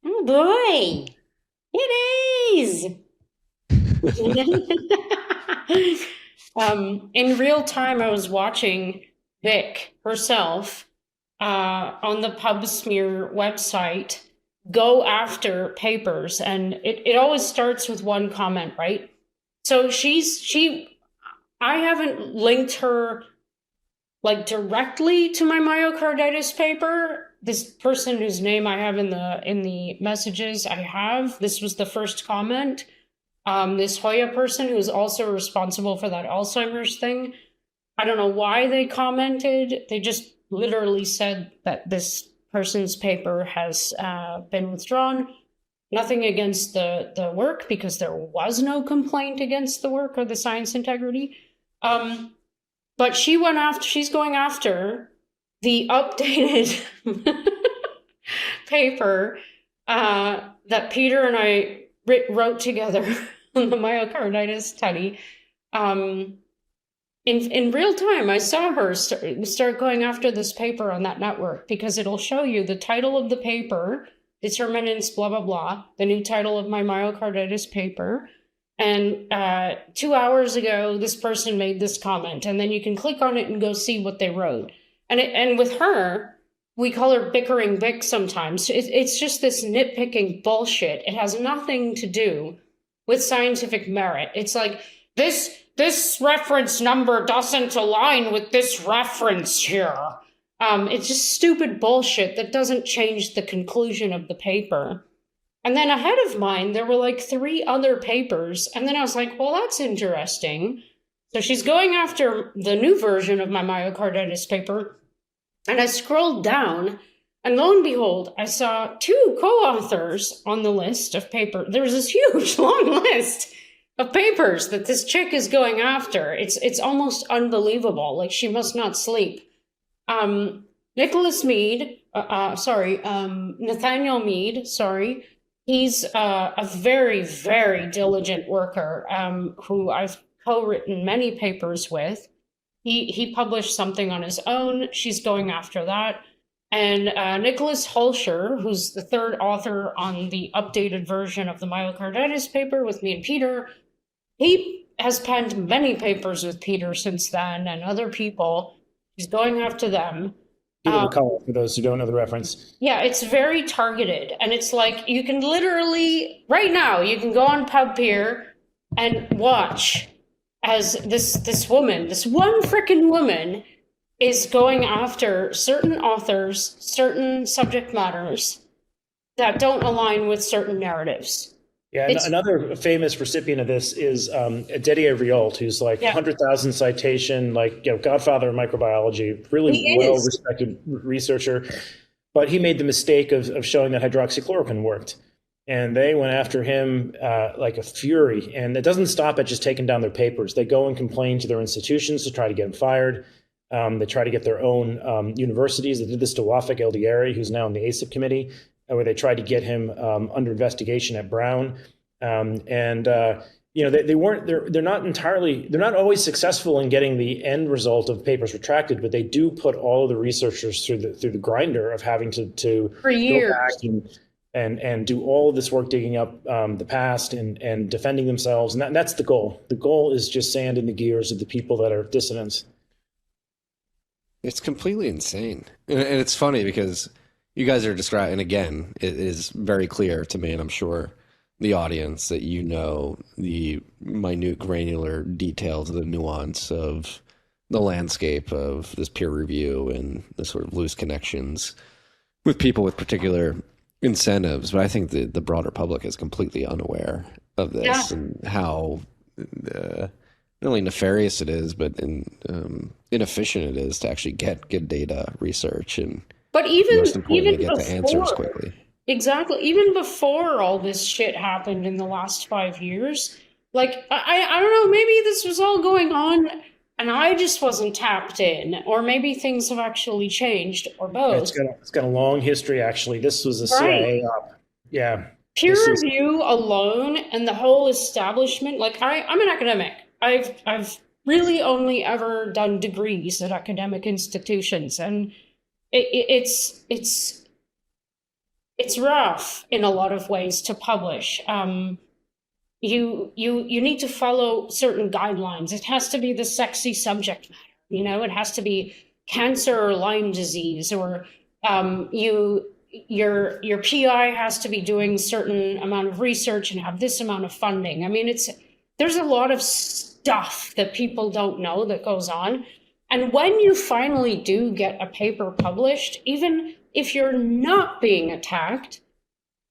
Oh boy, it is. In real time, I was watching Bik herself on the PubSmear website go after papers, and it always starts with one comment, right? So I haven't linked her like directly to my myocarditis paper. This person whose name I have in the messages this was the first comment. This Hoya person who is also responsible for that Alzheimer's thing. I don't know why they commented. They just literally said that this person's paper has been withdrawn. Nothing against the work, because there was no complaint against the work or the science integrity. But she's going after the updated paper that Peter and I wrote together on the myocarditis study. In real time, I saw her start going after this paper on that network, because it'll show you the title of the paper, determinants, blah, blah, blah, the new title of my myocarditis paper. And 2 hours ago, this person made this comment, and then you can click on it and go see what they wrote. And with her, we call her Bickering Bik sometimes. It's just this nitpicking bullshit. It has nothing to do with scientific merit. It's like, this reference number doesn't align with this reference here. It's just stupid bullshit that doesn't change the conclusion of the paper. And then ahead of mine, there were like 3 other papers. And then I was like, well, that's interesting. So she's going after the new version of my myocarditis paper. And I scrolled down, and lo and behold, I saw 2 co-authors on the list of paper. There was this huge long list of papers that this chick is going after. It's almost unbelievable. Like, she must not sleep. Nathaniel Mead, He's a very, very diligent worker who I've co-written many papers with. He published something on his own. She's going after that. And Nicholas Hulsher, who's the third author on the updated version of the myocarditis paper with me and Peter, he has penned many papers with Peter since then and other people. He's going after them.
Peter McCullough, for those who don't know the reference.
Yeah, it's very targeted. And it's like, you can literally, right now, you can go on PubPeer and watch as this woman, this one frickin' woman, is going after certain authors, certain subject matters that don't align with certain narratives.
Yeah, another famous recipient of this is Deadlier, who's like 100,000 citation, like, godfather of microbiology, really well-respected researcher. But he made the mistake of showing that hydroxychloroquine worked. And they went after him like a fury. And it doesn't stop at just taking down their papers. They go and complain to their institutions to try to get him fired. They try to get their own universities. They did this to Wafik Eldiari, who's now in the ACIP committee, where they tried to get him under investigation at Brown. They're not always successful in getting the end result of papers retracted, but they do put all of the researchers through the grinder of having to
for years
go back and do all of this work digging up the past and defending themselves. And that's the goal. The goal is just sand in the gears of the people that are dissidents.
It's completely insane. And it's funny because you guys are describing, and again, it is very clear to me, and I'm sure the audience, that you know the minute granular details of the nuance of the landscape of this peer review and the sort of loose connections with people with particular incentives. But I think the broader public is completely unaware of this and how not only nefarious it is, but inefficient it is to actually get good data research and, but even get before, the answers quickly.
Exactly. Even before all this shit happened in the last 5 years, like, I don't know, maybe this was all going on and I just wasn't tapped in, or maybe things have actually changed, or both.
It's got a long history, actually. This was a CIA op. Yeah.
Peer review alone and the whole establishment, like, I'm an academic. I've really only ever done degrees at academic institutions, and it's rough in a lot of ways to publish. You need to follow certain guidelines. It has to be the sexy subject matter, it has to be cancer or Lyme disease, or your PI has to be doing certain amount of research and have this amount of funding. I mean, there's a lot of stuff that people don't know that goes on. And when you finally do get a paper published, even if you're not being attacked,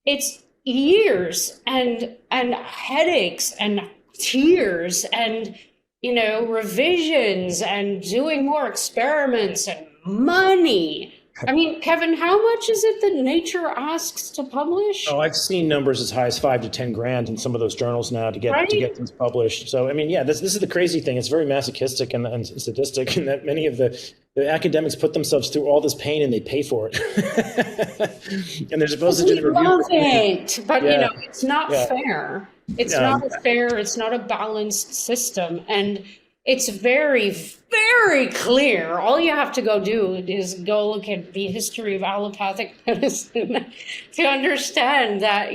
it's years and headaches and tears and, revisions and doing more experiments and money. I mean, Kevin, how much is it that Nature asks to publish?
Oh, I've seen numbers as high as $5 to $10 grand in some of those journals now to get things published. So, I mean, yeah, this is the crazy thing. It's very masochistic and sadistic, in that many of the academics put themselves through all this pain and they pay for it. And they're supposed to do the review.
Love it, but it's not fair. It's not fair. It's not a balanced system, and it's very, very clear. All you have to go do is go look at the history of allopathic medicine to understand that,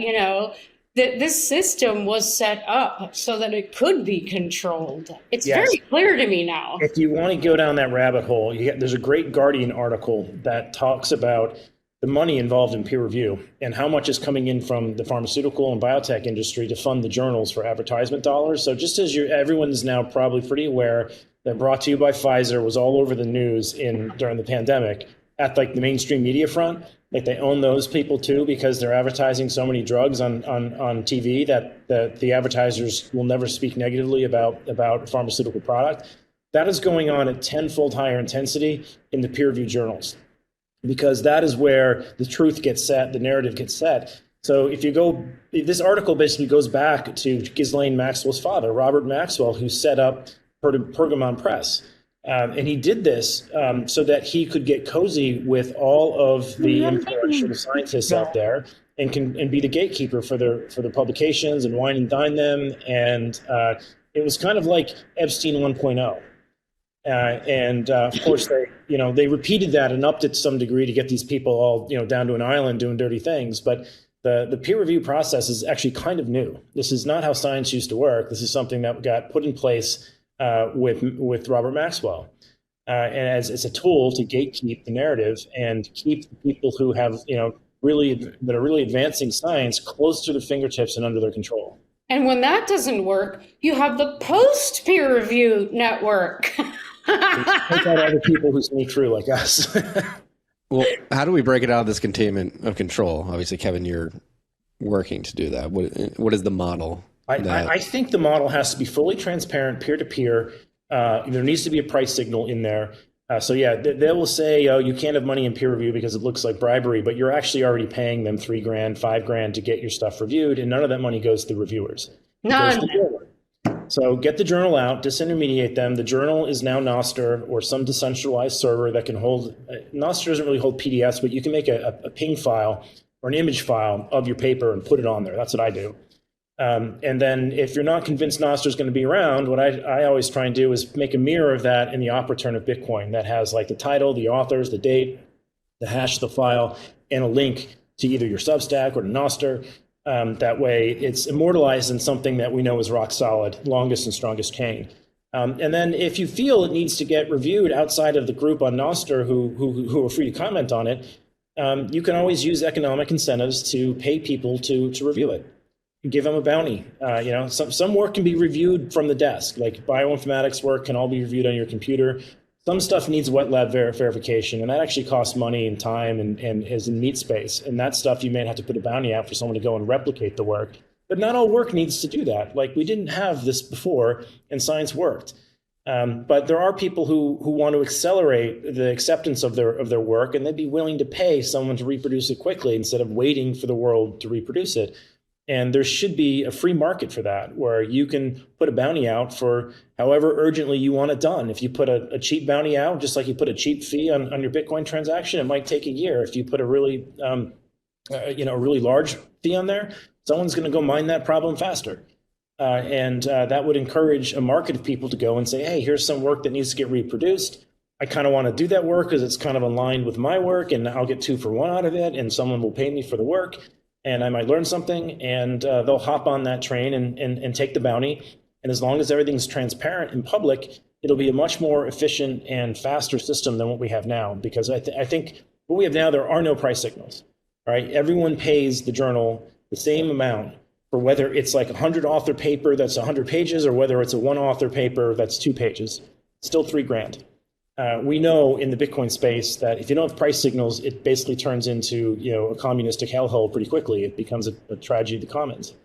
that this system was set up so that it could be controlled. It's very clear to me now.
If you want to go down that rabbit hole, there's a great Guardian article that talks about the money involved in peer review and how much is coming in from the pharmaceutical and biotech industry to fund the journals for advertisement dollars. So just as everyone's now probably pretty aware that Brought to You by Pfizer was all over the news during the pandemic at like the mainstream media front, like they own those people too, because they're advertising so many drugs on TV that the advertisers will never speak negatively about a pharmaceutical product. That is going on at tenfold higher intensity in the peer reviewed journals, because that is where the truth gets set, the narrative gets set. So this article basically goes back to Ghislaine Maxwell's father, Robert Maxwell, who set up Pergamon Press. And he did this so that he could get cozy with all of the influential scientists out there and be the gatekeeper for their publications and wine and dine them. And it was kind of like Epstein 1.0. Of course, they repeated that and upped it to some degree to get these people all down to an island doing dirty things. But the peer review process is actually kind of new. This is not how science used to work. This is something that got put in place with Robert Maxwell, and as it's a tool to gatekeep the narrative and keep the people who have that are really advancing science close to their fingertips and under their control.
And when that doesn't work, you have the post peer review network.
Take out other people who sneak through like us.
Well, how do we break it out of this containment of control? Obviously, Kevin, you're working to do that. What is the model?
I think the model has to be fully transparent, peer-to-peer. There needs to be a price signal in there. They will say, oh, you can't have money in peer review because it looks like bribery, but you're actually already paying them $3,000, $5,000 to get your stuff reviewed, and none of that money goes to the reviewers.
None.
So get the journal out, disintermediate them. The journal is now Nostr or some decentralized server that can hold. Nostr doesn't really hold PDFs, but you can make a ping file or an image file of your paper and put it on there. That's what I do. And then if you're not convinced Nostr is going to be around, what I always try and do is make a mirror of that in the op return of Bitcoin that has like the title, the authors, the date, the hash of the file, and a link to either your Substack or to Nostr. That way it's immortalized in something that we know is rock solid, longest and strongest chain. And then if you feel it needs to get reviewed outside of the group on Nostr who are free to comment on it, you can always use economic incentives to pay people to review it. Give them a bounty. Some work can be reviewed from the desk, like bioinformatics work can all be reviewed on your computer. Some stuff needs wet lab verification, and that actually costs money and time and is in meat space. And that stuff you may have to put a bounty out for someone to go and replicate the work. But not all work needs to do that. Like we didn't have this before, and science worked. But there are people who want to accelerate the acceptance of their work, and they'd be willing to pay someone to reproduce it quickly instead of waiting for the world to reproduce it. And there should be a free market for that, where you can put a bounty out for however urgently you want it done. If you put a cheap bounty out, just like you put a cheap fee on your Bitcoin transaction, it might take a year. If you put a really, really large fee on there, someone's going to go mine that problem faster. And that would encourage a market of people to go and say, hey, here's some work that needs to get reproduced. I kind of want to do that work because it's kind of aligned with my work, and I'll get 2 for 1 out of it, and someone will pay me for the work. And I might learn something, and they'll hop on that train and take the bounty. And as long as everything's transparent and public, it'll be a much more efficient and faster system than what we have now. Because I think what we have now, there are no price signals. All right, everyone pays the journal the same amount for whether it's like a 100-author paper that's 100 pages or whether it's a 1-author paper that's 2 pages. Still $3,000. We know in the Bitcoin space that if you don't have price signals, it basically turns into a communistic hellhole pretty quickly. It becomes a tragedy of the commons.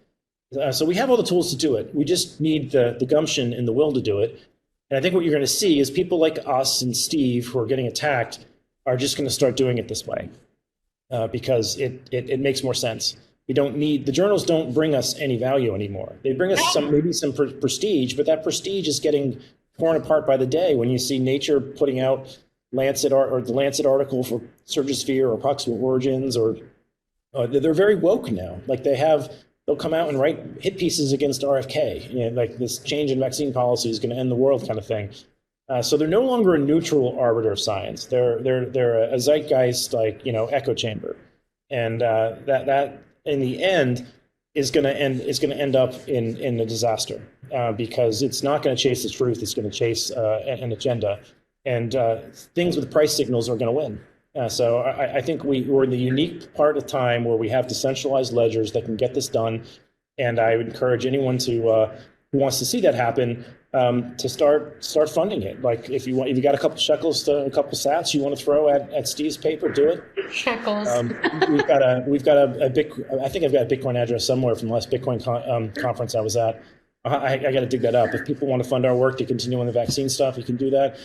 So we have all the tools to do it. We just need the gumption and the will to do it. And I think what you're going to see is people like us and Steve who are getting attacked are just going to start doing it this way because it makes more sense. We don't need, the journals don't bring us any value anymore. They bring us maybe some prestige, but that prestige is getting torn apart by the day when you see Nature putting out Lancet or the Lancet article for Surgisphere or Proximal Origins, or they're very woke now. Like they'll come out and write hit pieces against RFK, like this change in vaccine policy is going to end the world kind of thing. So they're no longer a neutral arbiter of science. They're a zeitgeist, like echo chamber, and that in the end is going to end up in a disaster because it's not going to chase the truth. It's going to chase an agenda, and things with price signals are going to win. So I think we're in the unique part of time where we have decentralized ledgers that can get this done, and I would encourage anyone who wants to see that happen to start funding it. Like if you got a couple shekels to a couple sats you want to throw at Steve's paper, do it.
Shekels.
We've got I think I've got a Bitcoin address somewhere from the last Bitcoin conference I was at. I got to dig that up. If people want to fund our work to continue on the vaccine stuff, you can do that.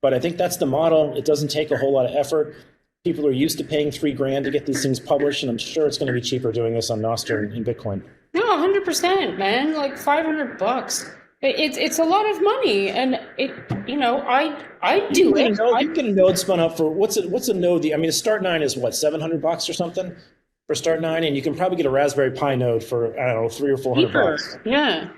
But I think that's the model. It doesn't take a whole lot of effort. People are used to paying $3,000 to get these things published, and I'm sure it's going to be cheaper doing this on Nostr and Bitcoin.
No, 100%, man. Like $500. It's a lot of money, and I do it.
You can get a node spun up for what's a node? I mean, a start 9 is what, $700 or something. for Start9, and you can probably get a Raspberry Pi node for, I don't know, $300 or $400.
Yeah.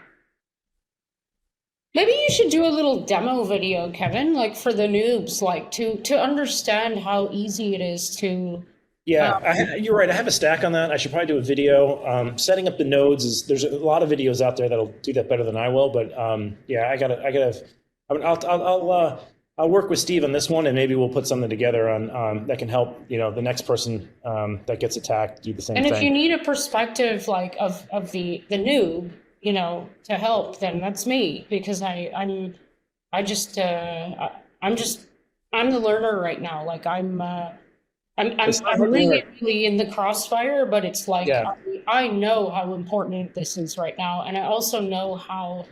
Maybe you should do a little demo video, Kevin, like for the noobs, like to understand how easy it is to.
Yeah, you're right. I have a stack on that. I should probably do a video. Setting up the nodes there's a lot of videos out there that'll do that better than I will. But yeah, I'll work with Steve on this one, and maybe we'll put something together on that can help the next person that gets attacked do the same thing.
And if you need a perspective like of the noob, to help, then that's me, because I'm the learner right now. Like I'm really in the crossfire, but it's like, yeah. I know how important this is right now. And I also know how,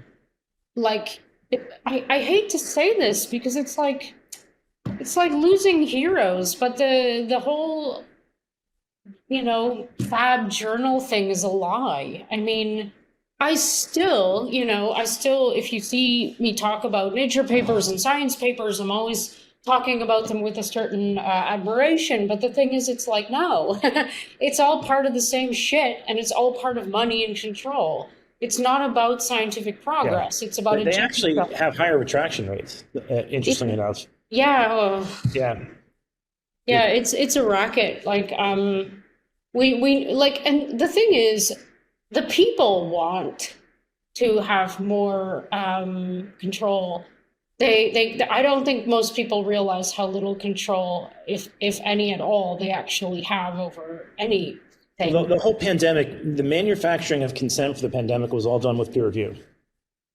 like, I hate to say this because it's like losing heroes, but the whole, fab journal thing is a lie. I mean, I still, if you see me talk about nature papers and science papers, I'm always talking about them with a certain admiration. But the thing is, it's like, no, it's all part of the same shit, and it's all part of money and control. It's not about scientific progress. Yeah. It's about
they actually have higher retraction rates, interestingly enough.
Yeah.
Yeah.
Yeah, it's a racket. Like, we like, and the thing is, the people want to have more control. I don't think most people realize how little control, if any at all, they actually have over anything.
The whole pandemic, the manufacturing of consent for the pandemic was all done with peer review.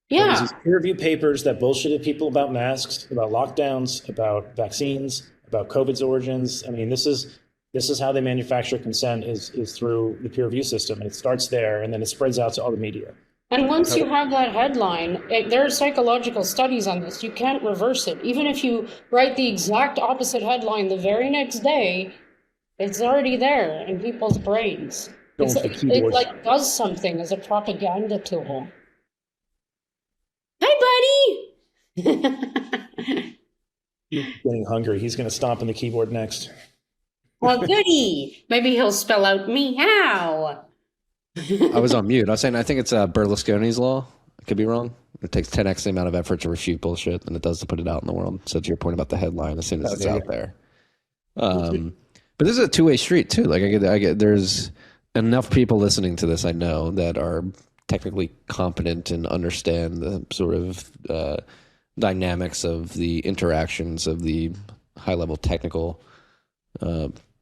Yeah.
There was these peer review papers that bullshitted people about masks, about lockdowns, about vaccines, about COVID's origins. I mean, this is how they manufacture consent is through the peer review system. And it starts there, and then it spreads out to all the media.
And once you have that headline, there are psychological studies on this. You can't reverse it. Even if you write the exact opposite headline the very next day, it's already there in people's brains. It like does something as a propaganda tool. Hi, buddy!
He's getting hungry. He's going to stomp on the keyboard next.
Well, goody. Maybe he'll spell out meow.
I was on mute. I was saying I think it's Berlusconi's law. I could be wrong. It takes 10x the amount of effort to refute bullshit than it does to put it out in the world. So to your point about the headline, as soon as it's out there. But this is a two-way street too. Like I get there's enough people listening to this I know that are technically competent and understand the sort of dynamics of the interactions of the high-level technical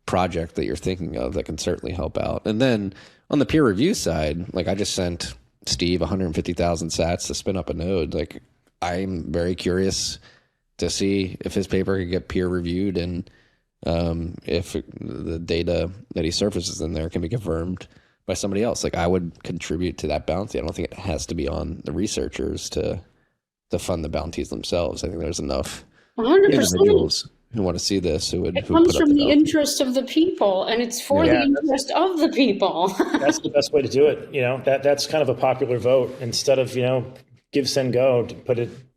project that you're thinking of that can certainly help out. And then on the peer review side, like I just sent Steve 150,000 sats to spin up a node. Like I'm very curious to see if his paper could get peer reviewed and if the data that he surfaces in there can be confirmed by somebody else. Like I would contribute to that bounty. I don't think it has to be on the researchers to fund the bounties themselves. I think there's enough
100%.
individuals who want to see this who would.
It comes from the interest of the people, and it's for the interest of the people.
That's the best way to do it. That's kind of a popular vote. Instead of give, send, go, to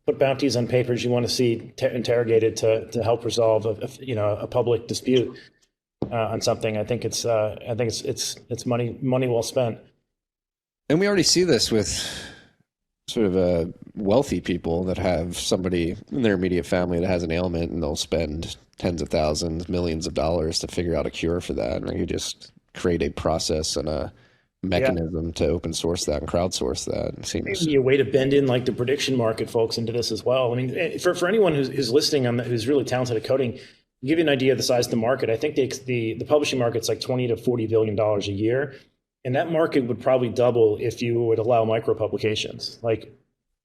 put bounties on papers you want to see interrogated to help resolve a public dispute on something. I think it's money well spent.
And we already see this with sort of wealthy people that have somebody in their immediate family that has an ailment, and they'll spend tens of thousands, millions of dollars to figure out a cure for that. And you just create a process and a mechanism to open source that and crowdsource that. It seems
maybe a way to bend in like the prediction market folks into this as well. I mean, for anyone who's listening who's really talented at coding, to give you an idea of the size of the market, I think the publishing market's like $20 to $40 billion a year. And that market would probably double if you would allow micro publications. Like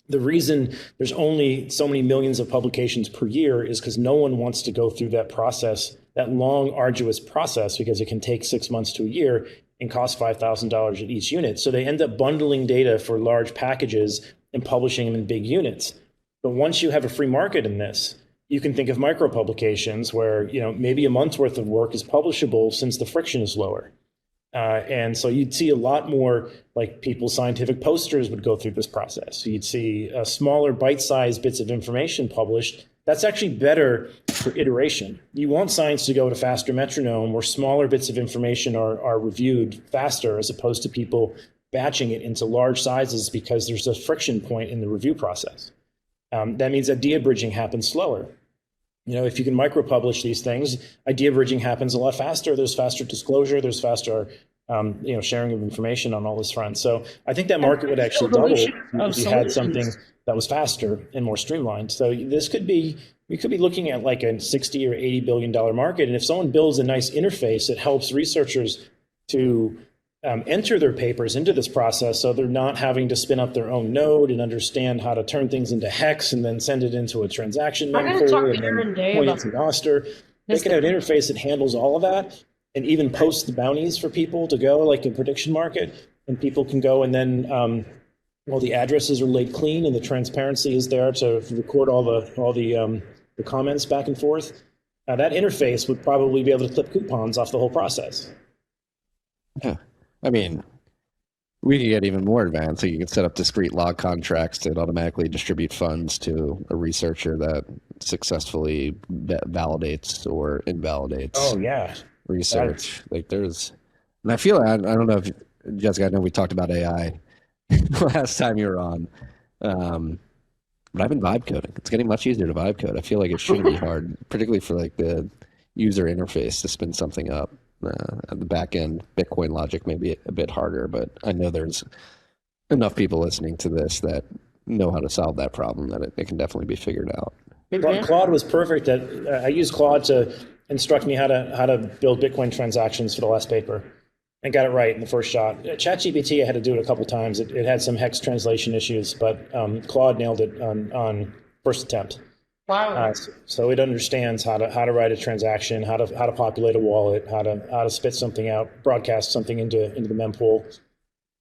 the reason there's only so many millions of publications per year is because no one wants to go through that process, that long, arduous process, because it can take 6 months to a year and cost $5,000 at each unit. So they end up bundling data for large packages and publishing them in big units. But once you have a free market in this, you can think of micro publications where maybe a month's worth of work is publishable since the friction is lower. And so you'd see a lot more like people's scientific posters would go through this process. So you'd see smaller bite-sized bits of information published That's actually better for iteration. You want science to go at a faster metronome where smaller bits of information are reviewed faster, as opposed to people batching it into large sizes because there's a friction point in the review process. That means idea bridging happens slower. If you can micro-publish these things, idea bridging happens a lot faster. There's faster disclosure. There's faster, sharing of information on all this front. So I think that market would actually double if you had something that was faster and more streamlined. So we could be looking at like a 60 or $80 billion market. And if someone builds a nice interface that helps researchers to enter their papers into this process, so they're not having to spin up their own node and understand how to turn things into hex and then send it into a transaction mempool and then point it to Nostr. They can have an interface that handles all of that and even post the bounties for people to go, like a prediction market, and people can go and then the addresses are laid clean and the transparency is there to record all the comments back and forth. That interface would probably be able to clip coupons off the whole process.
Yeah. I mean, we could get even more advanced. So you can set up discrete log contracts that automatically distribute funds to a researcher that successfully validates or invalidates research. Like and I feel, I don't know if Jessica, I know we talked about AI last time you were on, but I've been vibe coding. It's getting much easier to vibe code. I feel like it shouldn't be hard, particularly for like the user interface to spin something up. At the back end, Bitcoin logic may be a bit harder, but I know there's enough people listening to this that know how to solve that problem that it can definitely be figured out.
Claude was perfect. I used Claude to instruct me how to build Bitcoin transactions for the last paper, and got it right in the first shot. ChatGPT, I had to do it a couple times. It had some hex translation issues, but Claude nailed it on first attempt.
Wow.
So it understands how to write a transaction, how to populate a wallet, how to spit something out, broadcast something into the mempool.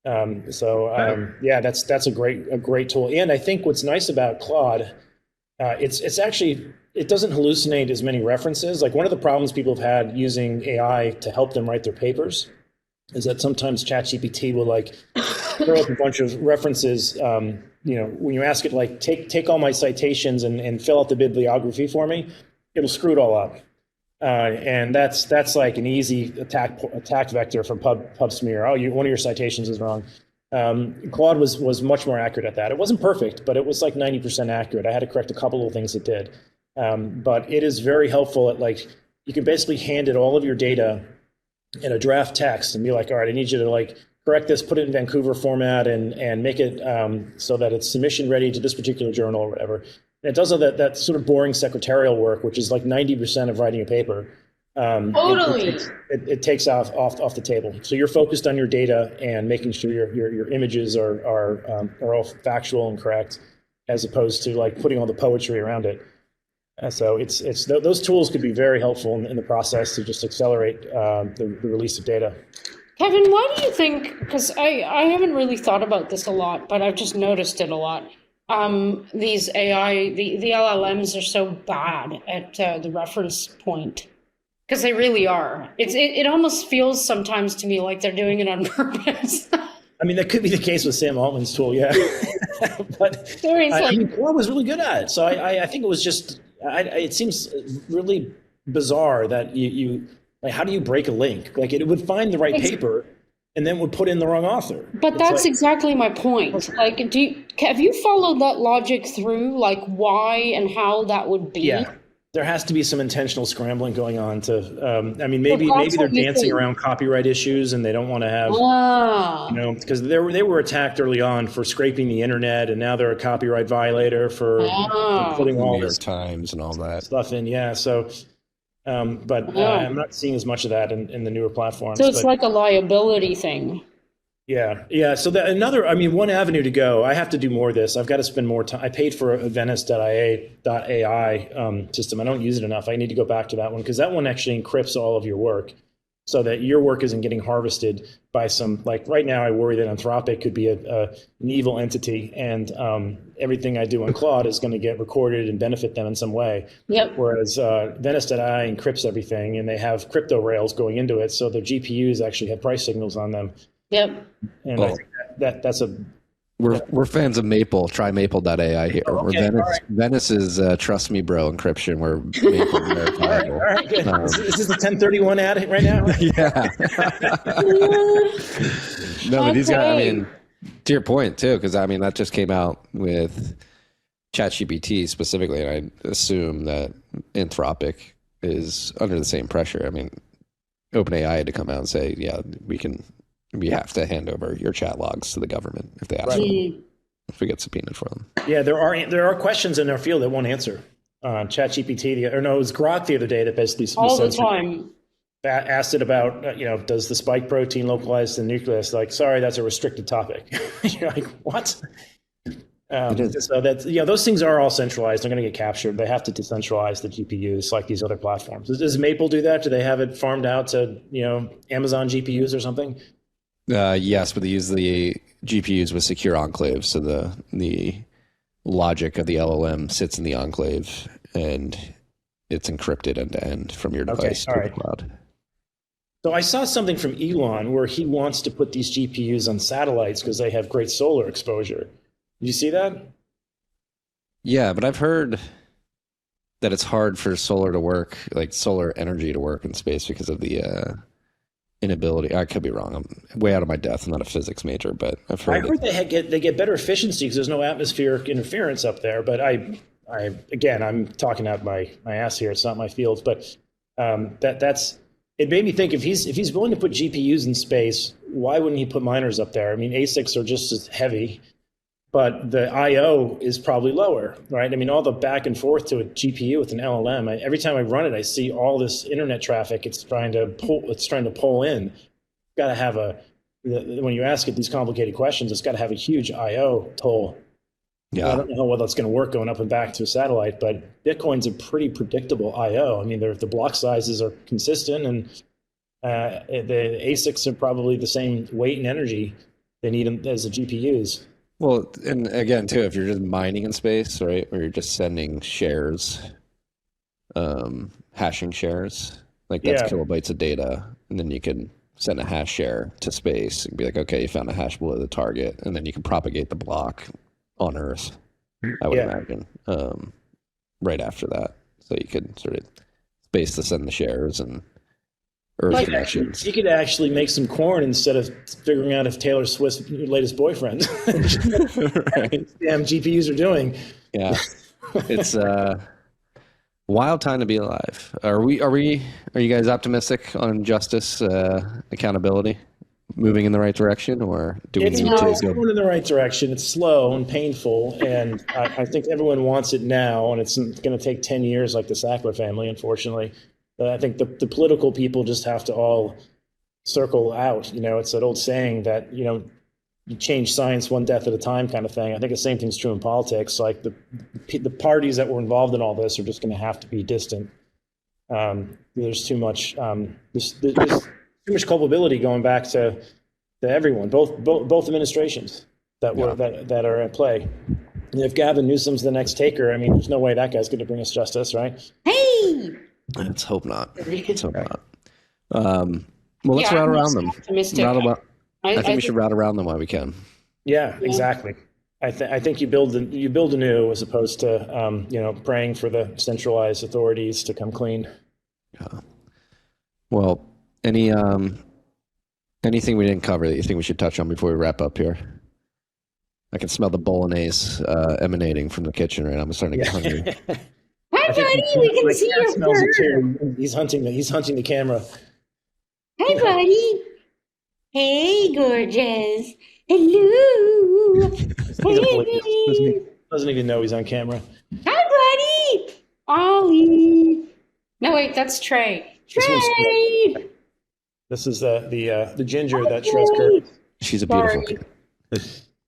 That's a great tool. And I think what's nice about Claude, it's actually, it doesn't hallucinate as many references. Like one of the problems people have had using AI to help them write their papers is that sometimes ChatGPT will like throw up a bunch of references. When you ask it, like, take all my citations and fill out the bibliography for me, it'll screw it all up. And that's like an easy attack vector from PubSmear. One of your citations is wrong. Claude was much more accurate at that. It wasn't perfect, but it was like 90% accurate. I had to correct a couple of things it did. But it is very helpful at, like, you can basically hand it all of your data in a draft text and be like, all right, I need you to like correct this, put it in Vancouver format, and make it so that it's submission ready to this particular journal or whatever. And it does all that sort of boring secretarial work, which is like 90% of writing a paper.
Totally.
It takes off the table. So you're focused on your data and making sure your images are all factual and correct, as opposed to like putting all the poetry around it. So those tools could be very helpful in the process to just accelerate the release of data.
Kevin, why do you think, because I haven't really thought about this a lot, but I've just noticed it a lot. These AI, the LLMs are so bad at the reference point, because they really are. It almost feels sometimes to me like they're doing it on purpose.
I mean, that could be the case with Sam Altman's tool, yeah. But Claude was really good at it. So I think it was just, it seems really bizarre that you like, how do you break a link? Like, it would find the right paper and then would put in the wrong author.
But that's like, exactly my point. Like, have you followed that logic through, like why and how that would be?
Yeah, there has to be some intentional scrambling going on to, maybe they're dancing around copyright issues and they don't want to have, because they were attacked early on for scraping the internet, and now they're a copyright violator for putting all this
Times and all that
stuff in. Yeah, so. I'm not seeing as much of that in the newer platforms.
So it's like a liability thing.
Yeah. So one avenue to go. I have to do more of this. I've got to spend more time. I paid for a Venice.ai system. I don't use it enough. I need to go back to that one, because that one actually encrypts all of your work, so that your work isn't getting harvested by some, like right now I worry that Anthropic could be an evil entity, and everything I do on Claude is going to get recorded and benefit them in some way.
Yep.
Whereas Venice.ai encrypts everything, and they have crypto rails going into it, so the GPUs actually have price signals on them.
Yep.
And I think that's a
We're fans of Maple. Try maple.ai here.
Oh, okay,
Venice,
all right.
Venice is trust me, bro encryption. Where Maple is verifiable.
All right, good. Is this a 1031 ad right now?
Yeah. No, but these guys, I mean, to your point too, because I mean that just came out with ChatGPT specifically, and I assume that Anthropic is under the same pressure. I mean, OpenAI had to come out and say, yeah, we have to hand over your chat logs to the government if they ask for them, if we get subpoenaed for them.
Yeah, there are questions in our field that won't answer. ChatGPT, it was Grok the other day that basically
all the time
asked it about, does the spike protein localize the nucleus? Like, sorry, that's a restricted topic. You're like, what? So that's, those things are all centralized. They're going to get captured. They have to decentralize the GPUs like these other platforms. Does Maple do that? Do they have it farmed out to, Amazon GPUs or something?
Yes, but they use the GPUs with secure enclaves. So the logic of the LLM sits in the enclave and it's encrypted end to end from your device to the cloud.
So I saw something from Elon where he wants to put these GPUs on satellites because they have great solar exposure. Did you see that?
Yeah, but I've heard that it's hard for solar to work, like solar energy to work in space because of the inability. I could be wrong. I'm way out of my depth. I'm not a physics major, but I've heard.
I heard they get better efficiency because there's no atmospheric interference up there. But I'm talking out my ass here. It's not my field, but that's. It made me think if he's willing to put GPUs in space, why wouldn't he put miners up there? I mean, ASICs are just as heavy, but the I/O is probably lower, right? I mean, all the back and forth to a GPU with an LLM. Every time I run it, I see all this internet traffic. It's trying to pull in. Got to have when you ask it these complicated questions, it's got to have a huge I/O toll.
Yeah,
I don't know whether that's going to work going up and back to a satellite, but Bitcoin's a pretty predictable I/O. I mean, the block sizes are consistent, and the ASICs are probably the same weight and energy they need as the GPUs.
Well, and again, too, if you're just mining in space, right, or you're just sending shares, hashing shares, like that's kilobytes of data, and then you can send a hash share to space and be like, okay, you found a hash below the target, and then you can propagate the block on Earth, I would imagine, right after that. So you could sort of space to send the shares and Earth connections.
You could actually make some corn instead of figuring out if Taylor Swift's latest boyfriend. Right. Damn GPUs are doing.
Yeah, it's a wild time to be alive. Are you guys optimistic on justice, accountability, moving in the right direction, or do we need to
It's going in the right direction? It's slow and painful, and I think everyone wants it now, and it's going to take 10 years like the Sackler family, unfortunately. But I think the political people just have to all circle out. It's that old saying that, you change science one death at a time kind of thing. I think the same thing's true in politics. Like the parties that were involved in all this are just going to have to be distant. There's too much there's too much culpability going back to everyone, both administrations that are at play. And if Gavin Newsom's the next taker, I mean, there's no way that guy's going to bring us justice, right?
Hey!
Let's hope not. Let's hope not. Well, let's route around them. I think we should route around them while we can.
Yeah, exactly. I think you build anew as opposed to praying for the centralized authorities to come clean.
Yeah. Well, anything we didn't cover that you think we should touch on before we wrap up here? I can smell the bolognese emanating from the kitchen right now. I'm starting to get hungry.
Hi, buddy. We can see your bird.
He's hunting the camera.
Hi, buddy. Hey, gorgeous. Hello. Hey.
Doesn't even know he's on camera.
Hi, buddy. Ollie. No, wait, that's Trey. Trey.
This is the ginger that shreds curtains.
She's a beautiful kid.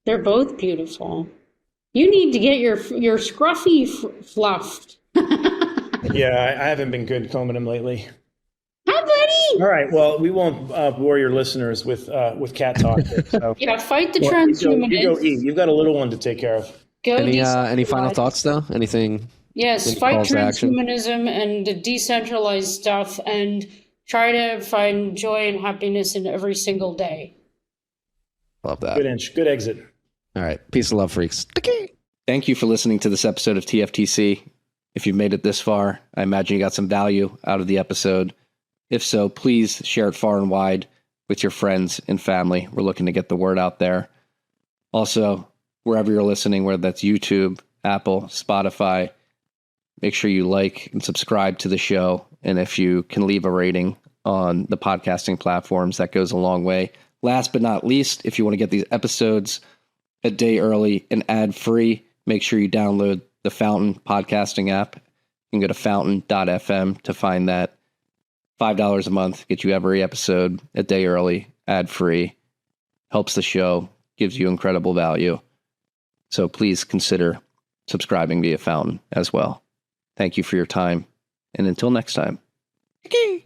They're both beautiful. You need to get your scruffy fluffed.
Yeah, I haven't been good combing them lately.
Hi, buddy.
All right. Well, we won't bore your listeners with cat talk. So.
Yeah, fight the transhumanists.
You go eat. You've got a little one to take care of.
Any final thoughts though? Anything?
Yes, fight transhumanism and the decentralized stuff, and try to find joy and happiness in every single day.
Love that.
Good exit.
All right. Peace and love, freaks.
Thank you for listening to this episode of TFTC. If you've made it this far, I imagine you got some value out of the episode. If so, please share it far and wide with your friends and family. We're looking to get the word out there. Also, wherever you're listening, whether that's YouTube, Apple, Spotify, make sure you like and subscribe to the show. And if you can leave a rating on the podcasting platforms, that goes a long way. Last but not least, if you want to get these episodes a day early and ad-free, make sure you download the Fountain podcasting app. You can go to fountain.fm to find that. $5 a month, get you every episode a day early, ad-free, helps the show, gives you incredible value. So please consider subscribing via Fountain as well. Thank you for your time, and until next time. Okay.